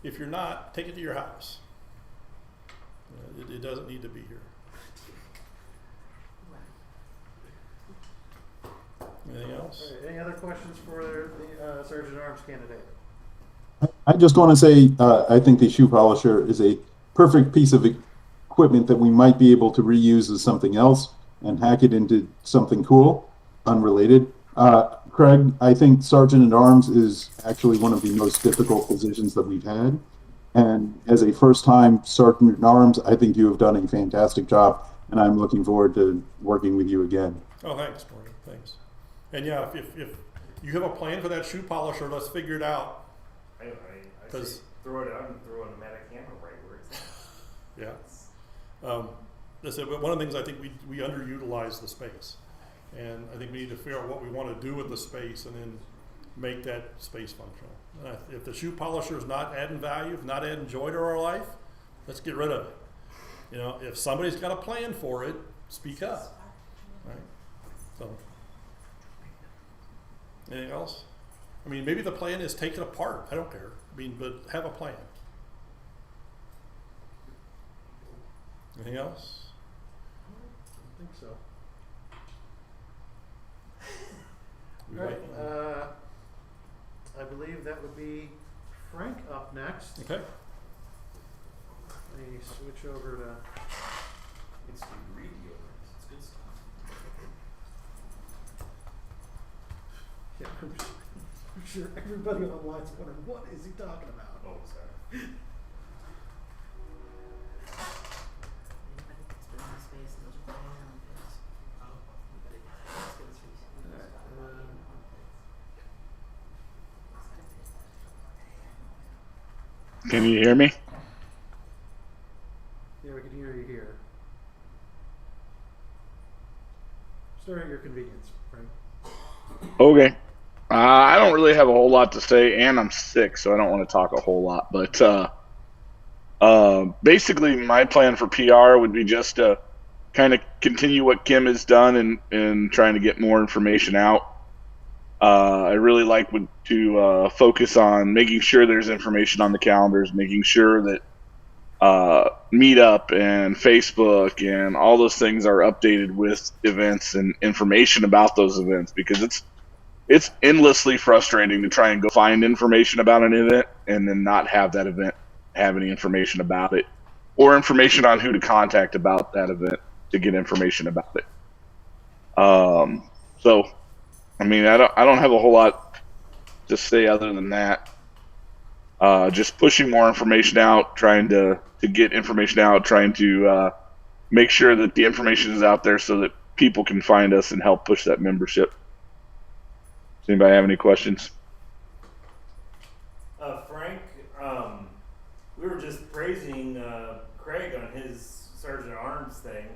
If you're not, take it to your house. It doesn't need to be here. Anything else? All right, any other questions for the Sergeant at Arms candidate? I just want to say, I think the shoe polisher is a perfect piece of equipment that we might be able to reuse as something else and hack it into something cool, unrelated. Craig, I think Sergeant at Arms is actually one of the most difficult positions that we've had. And as a first-time Sergeant at Arms, I think you have done a fantastic job, and I'm looking forward to working with you again. Oh, thanks, Morgan. Thanks. And yeah, if you have a plan for that shoe polisher, let's figure it out. I because throw it out and throw a pneumatic hammer right where it's at. yeah. But one of the things I think we underutilize the space, and I think we need to figure out what we want to do with the space, and then make that space functional. If the shoe polisher is not adding value, if not adding joy to our life, let's get rid of it. You know, if somebody's got a plan for it, speak up. Right? So, anything else? I mean, maybe the plan is take it apart. I don't care. I mean, but have a plan. Anything else? I think so. We All right. might- I believe that would be Frank up next. Okay. Let me switch over to. It's good radio. It's good stuff. Yeah, I'm sure everybody online's wondering, what is he talking about? Oh, sorry. Can you hear me? Yeah, we can hear you here. Start at your convenience, Frank. Okay. I don't really have a whole lot to say, and I'm sick, so I don't want to talk a whole lot. But basically, my plan for PR would be just to kind of continue what Kim has done in trying to get more information out. I really like to focus on making sure there's information on the calendars, making sure that Meetup and Facebook and all those things are updated with events and information about those events, because it's endlessly frustrating to try and go find information about an event and then not have that event have any information about it, or information on who to contact about that event to get information about it. So, I mean, I don't have a whole lot to say other than that. Just pushing more information out, trying to get information out, trying to make sure that the information is out there so that people can find us and help push that membership. Does anybody have any questions? Frank, we were just praising Craig on his Sergeant at Arms thing.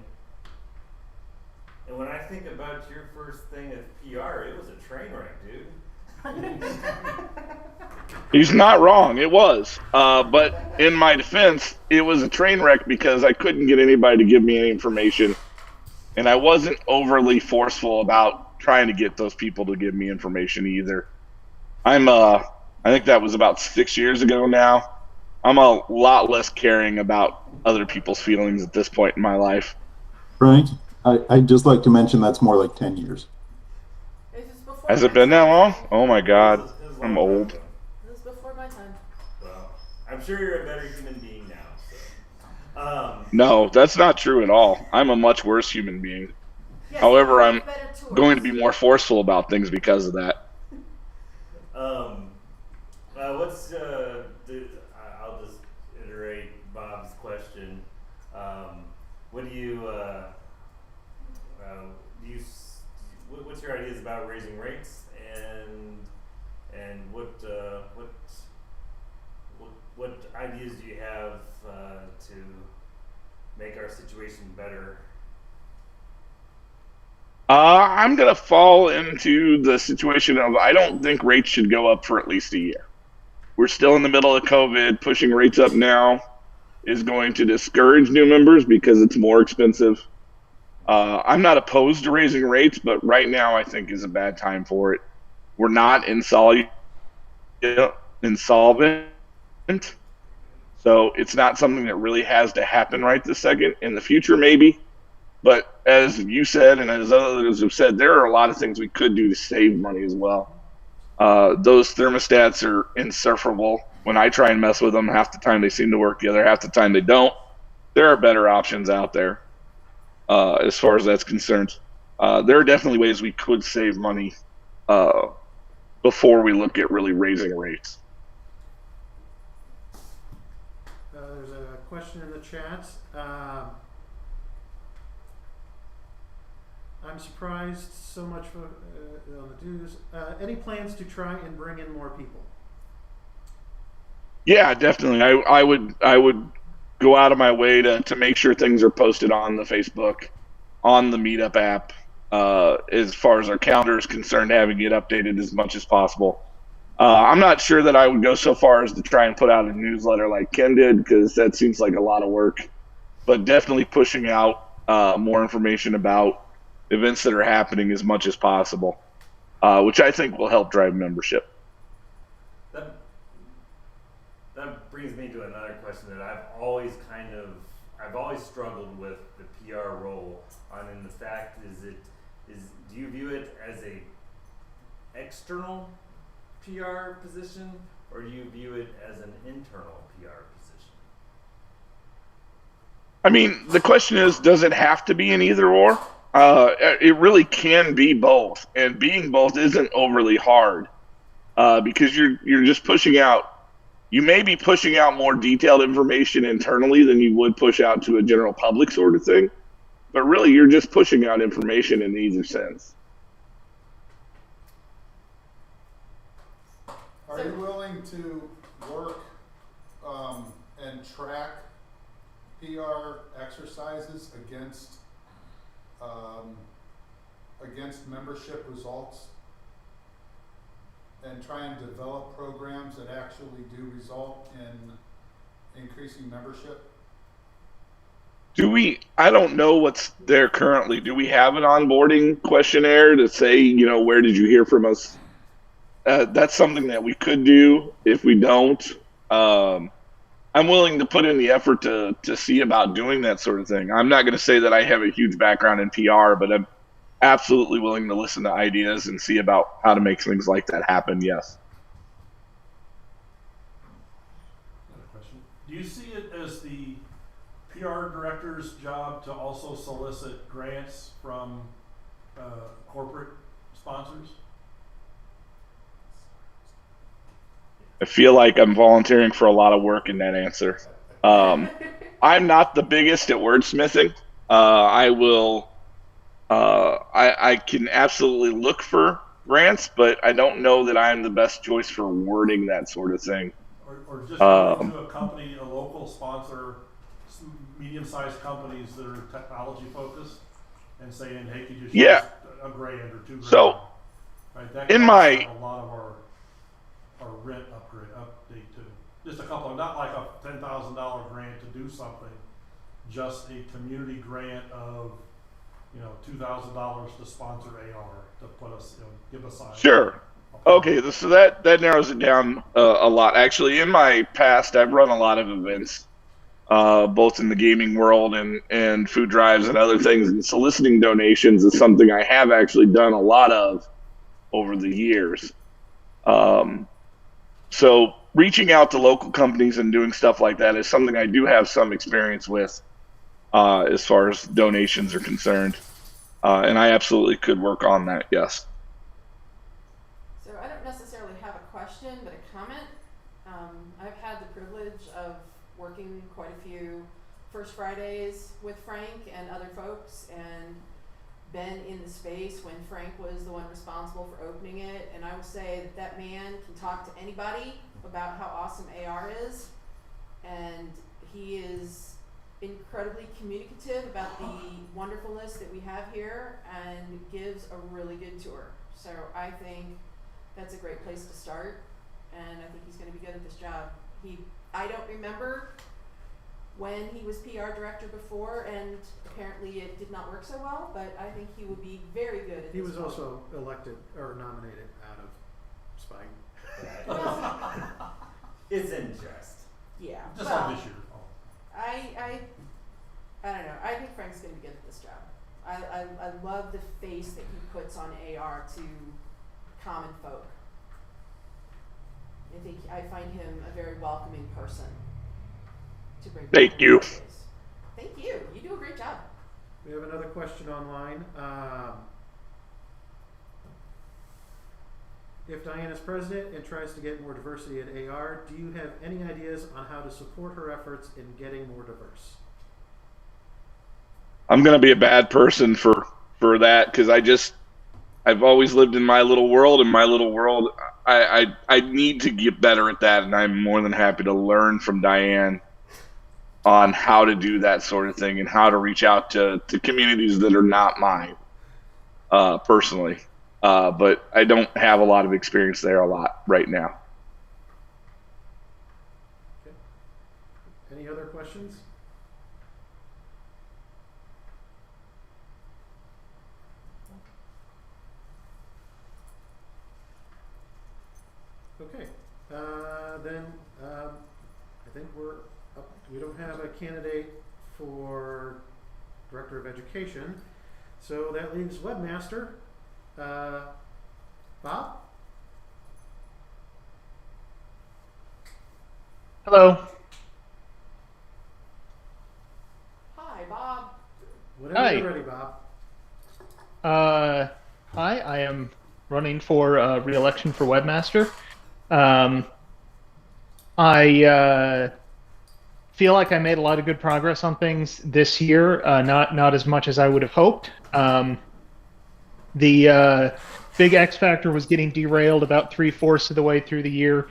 And when I think about your first thing at PR, it was a train wreck, dude. He's not wrong. It was. But in my defense, it was a train wreck because I couldn't get anybody to give me any information. And I wasn't overly forceful about trying to get those people to give me information either. I think that was about 6 years ago now. I'm a lot less caring about other people's feelings at this point in my life. Frank, I'd just like to mention that's more like 10 years. Has it been that long? Oh my God, I'm old. It was before my time. Well, I'm sure you're a better human being now. So. No, that's not true at all. I'm a much worse human being. Yes, However, I'm better tours. going to be more forceful about things because of that. I'll just iterate Bob's question. What do you, what's your ideas about raising rates, and what ideas do you have to make our situation better? I'm going to fall into the situation of I don't think rates should go up for at least a year. We're still in the middle of COVID. Pushing rates up now is going to discourage new members because it's more expensive. I'm not opposed to raising rates, but right now I think is a bad time for it. We're not insolvent, so it's not something that really has to happen right this second. In the future, maybe. But as you said, and as others have said, there are a lot of things we could do to save money as well. Those thermostats are insufferable. When I try and mess with them, half the time they seem to work, the other half the time they don't. There are better options out there as far as that's concerned. There are definitely ways we could save money before we look at really raising rates. There's a question in the chat. I'm surprised so much on the dues. Any plans to try and bring in more people? Yeah, definitely. I would go out of my way to make sure things are posted on the Facebook, on the Meetup app. As far as our calendar is concerned, having it updated as much as possible. I'm not sure that I would go so far as to try and put out a newsletter like Ken did, because that seems like a lot of work. But definitely pushing out more information about events that are happening as much as possible, which I think will help drive membership. That brings me to another question that I've always struggled with the PR role on. And the fact do you view it as a external PR position, or do you view it as an internal PR position? I mean, the question is, does it have to be an either or? It really can be both, and being both isn't overly hard, because you're just pushing out. You may be pushing out more detailed information internally than you would push out to a general public sort of thing, but really you're just pushing out information in either sense. Are you willing to work and track PR exercises against membership results, and try and develop programs that actually do result in increasing membership? I don't know what's there currently. Do we have an onboarding questionnaire to say, where did you hear from us? That's something that we could do. If we don't, I'm willing to put in the effort to see about doing that sort of thing. I'm not going to say that I have a huge background in PR, but I'm absolutely willing to listen to ideas and see about how to make things like that happen. Yes. Another question. Do you see it as the PR director's job to also solicit grants from corporate sponsors? I feel like I'm volunteering for a lot of work in that answer. I'm not the biggest at wordsmithing. I can absolutely look for grants, but I don't know that I'm the best choice for wording that sort of thing. Or just going to a company, a local sponsor, medium-sized companies that are technology focused, and saying, hey, could you shoot us a grand or $2 grand? So, right, that in costs my a lot of our rent update too. Just a couple, not like a $10,000 grant to do something, just a community grant of $2,000 to sponsor AR to put us, give us a sure. Okay, so that narrows it down a lot. Actually, in my past, I've run a lot of events, both in the gaming world and food drives and other things. And soliciting donations is something I have actually done a lot of over the years. So reaching out to local companies and doing stuff like that is something I do have some experience with, as far as donations are concerned. And I absolutely could work on that, yes. So I don't necessarily have a question, but a comment. I've had the privilege of working quite a few First Fridays with Frank and other folks, and been in the space when Frank was the one responsible for opening it. And I will say that man can talk to anybody about how awesome AR is, and he is incredibly communicative about the wonderfulness that we have here, and gives a really good tour. So I think that's a great place to start, and I think he's going to be good at this job. I don't remember when he was PR director before, and apparently it did not work so well, but I think he would be very good at this. He was job. also elected or nominated out of spite. It's in jest. Yeah. Just well, like this year. I don't know. I think Frank's going to be good at this job. I love the face that he puts on AR to common folk. I find him a very welcoming person to bring. Thank you. Thank you. You do a great job. We have another question online. If Diane is president and tries to get more diversity at AR, do you have any ideas on how to support her efforts in getting more diverse? I'm going to be a bad person for that, because I've always lived in my little world. In my little world, I need to get better at that, and I'm more than happy to learn from Diane on how to do that sort of thing and how to reach out to communities that are not mine, personally. But I don't have a lot of experience there right now. Okay. Any other questions? Okay, then I think we're up. We don't have a candidate for Director of Education, so that leaves Webmaster. Bob? Hello. Hi, Bob. Whenever Hi. you're ready, Bob. Hi, I am running for re-election for Webmaster. I feel like I made a lot of good progress on things this year, not as much as I would have hoped. The big X factor was getting derailed about 3/4 of the way through the year,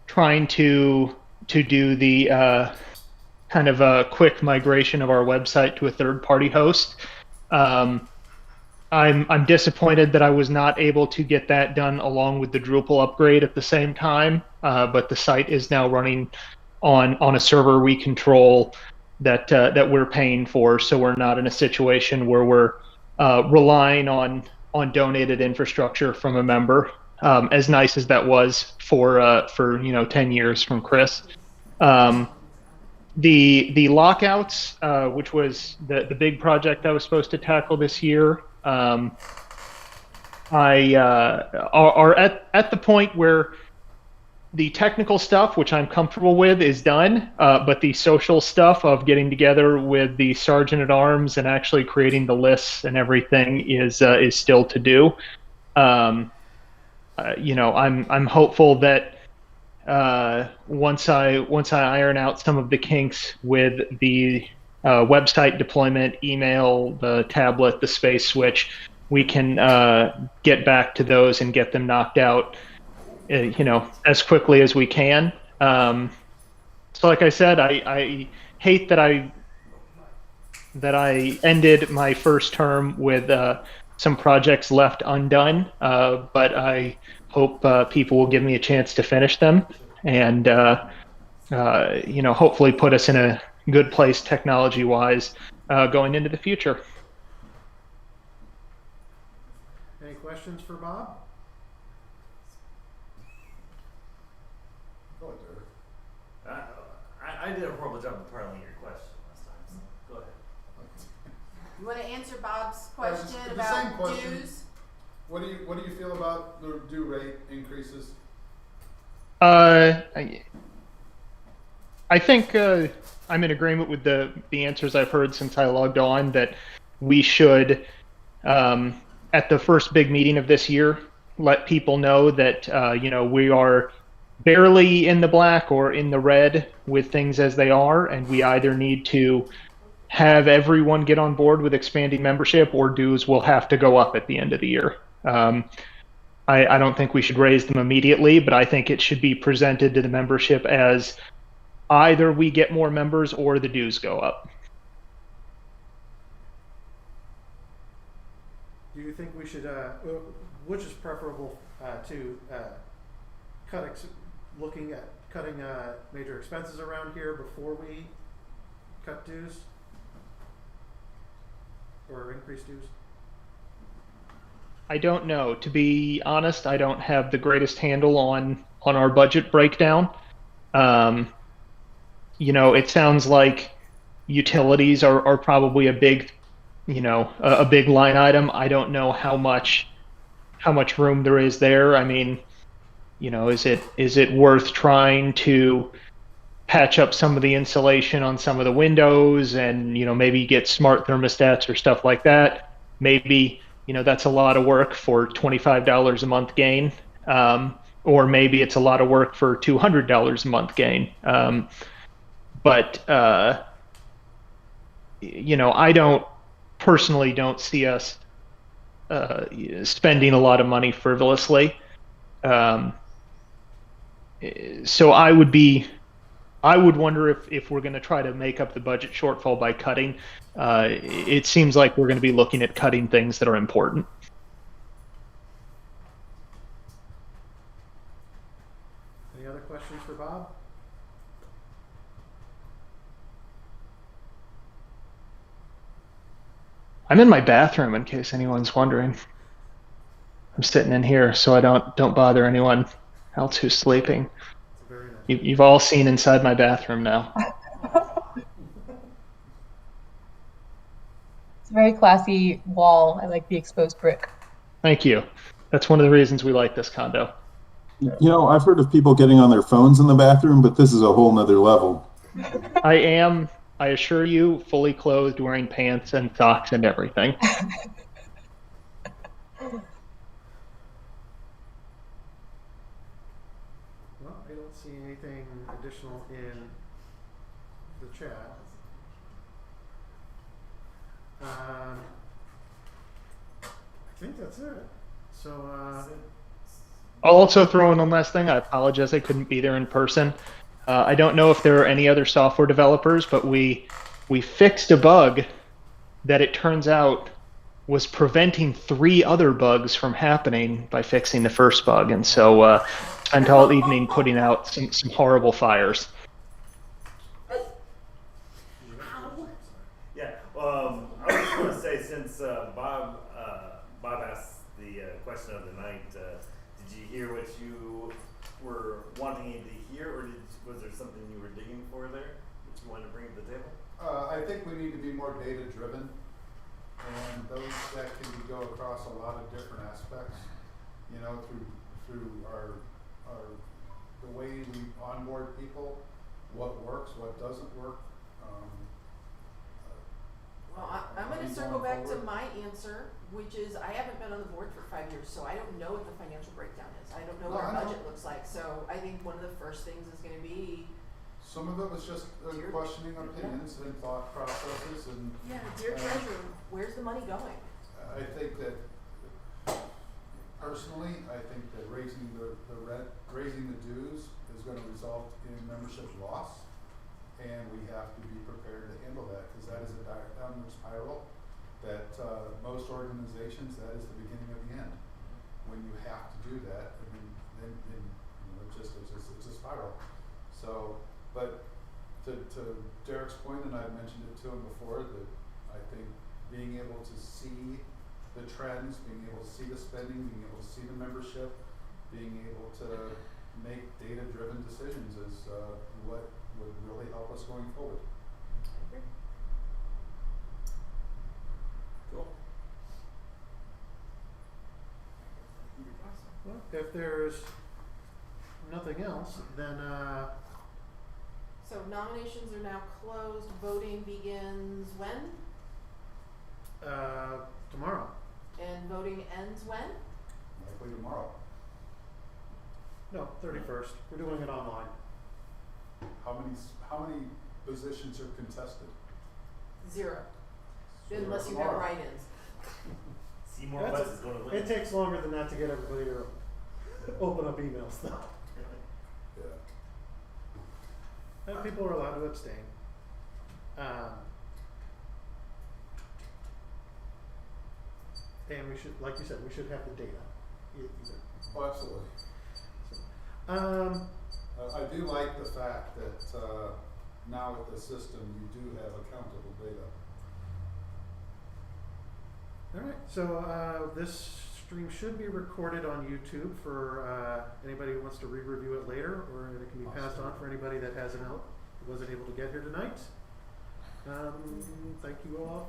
trying to do the kind of a quick migration of our website to a third-party host. I'm disappointed that I was not able to get that done along with the Drupal upgrade at the same time, but the site is now running on a server we control that we're paying for, so we're not in a situation where we're relying on donated infrastructure from a member, as nice as that was for 10 years from Chris. The lockouts, which was the big project I was supposed to tackle this year, are at the point where the technical stuff, which I'm comfortable with, is done, but the social stuff of getting together with the Sergeant at Arms and actually creating the lists and everything is still to do. I'm hopeful that once I iron out some of the kinks with the website deployment, email, the tablet, the space switch, we can get back to those and get them knocked out, as quickly as we can. So like I said, I hate that I ended my first term with some projects left undone, but I hope people will give me a chance to finish them and hopefully put us in a good place technology-wise going into the future. Any questions for Bob? Go ahead, Derek. I did a horrible job of parlaying your question last time. So go ahead. You want to answer Bob's It's question the about same question. dues? What do you feel about the due rate increases? I think I'm in agreement with the answers I've heard since I logged on, that we should, at the first big meeting of this year, let people know that we are barely in the black or in the red with things as they are, and we either need to have everyone get on board with expanding membership, or dues will have to go up at the end of the year. I don't think we should raise them immediately, but I think it should be presented to the membership as either we get more members or the dues go up. Do you think we should, which is preferable to looking at cutting major expenses around here before we cut dues or increase dues? I don't know. To be honest, I don't have the greatest handle on our budget breakdown. It sounds like utilities are probably a big, a big line item. I don't know how much room there is there. I mean, is it worth trying to patch up some of the insulation on some of the windows and, maybe get smart thermostats or stuff like that? Maybe, that's a lot of work for $25 a month gain. Or maybe it's a lot of work for $200 a month gain. But I personally don't see us spending a lot of money frivolously. So I would wonder if we're going to try to make up the budget shortfall by cutting. It seems like we're going to be looking at cutting things that are important. Any other questions for Bob? I'm in my bathroom, in case anyone's wondering. I'm sitting in here so I don't bother anyone else who's sleeping. It's very nice. You've all seen inside my bathroom now. It's a very classy wall. I like the exposed brick. Thank you. That's one of the reasons we like this condo. You know, I've heard of people getting on their phones in the bathroom, but this is a whole nother level. I am, I assure you, fully clothed, wearing pants and socks and everything. Well, I don't see anything additional in the chat. I think that's it. So, I'll also throw in one last thing. I apologize I couldn't be there in person. I don't know if there are any other software developers, but we fixed a bug that it turns out was preventing 3 other bugs from happening by fixing the first bug. And so spent all evening putting out some horrible fires. Yeah. I was just going to say, since Bob asked the question of the night, did you hear what you were wanting to hear, or was there something you were digging for there that you wanted to bring to the table? I think we need to be more data driven, and those that can go across a lot of different aspects. You know, through our the way we onboard people, what works, what doesn't work. Well, I'm going to circle back to my answer, which is I haven't been on the board for 5 years, so I don't know what the financial breakdown is. I don't know what our budget looks like. So I think one of the first things is going to be. Some of it was just questioning opinions and thought processes, and Dear treasurer, where's the money going? I think that personally, I think that raising the rent, raising the dues is going to result in membership loss. And we have to be prepared to handle that, because that is a downward spiral that most organizations, that is the beginning of the end. When you have to do that, then you know, it's a spiral. So, but to Derek's point, and I've mentioned it to him before, that I think being able to see the trends, being able to see the spending, being able to see the membership, being able to make data-driven decisions is what would really help us going forward. Cool. well, if there's nothing else, then So nominations are now closed. Voting begins when? tomorrow. And voting ends when? Likely tomorrow. No, 31st. We're doing it online. How many positions are contested? 0. Zero Unless you have tomorrow. write-ins. Seymour That's West is going to win. It takes longer than that to get everybody to open up emails, though. Yeah. And people are allowed to abstain. And we should, like you said, we should have the data. Either. Oh, absolutely. I do like the fact that now with the system, you do have accountable data. All right, so this stream should be recorded on YouTube for anybody who wants to re-review it later, or it can be passed on for anybody that wasn't able to get here tonight. Thank you all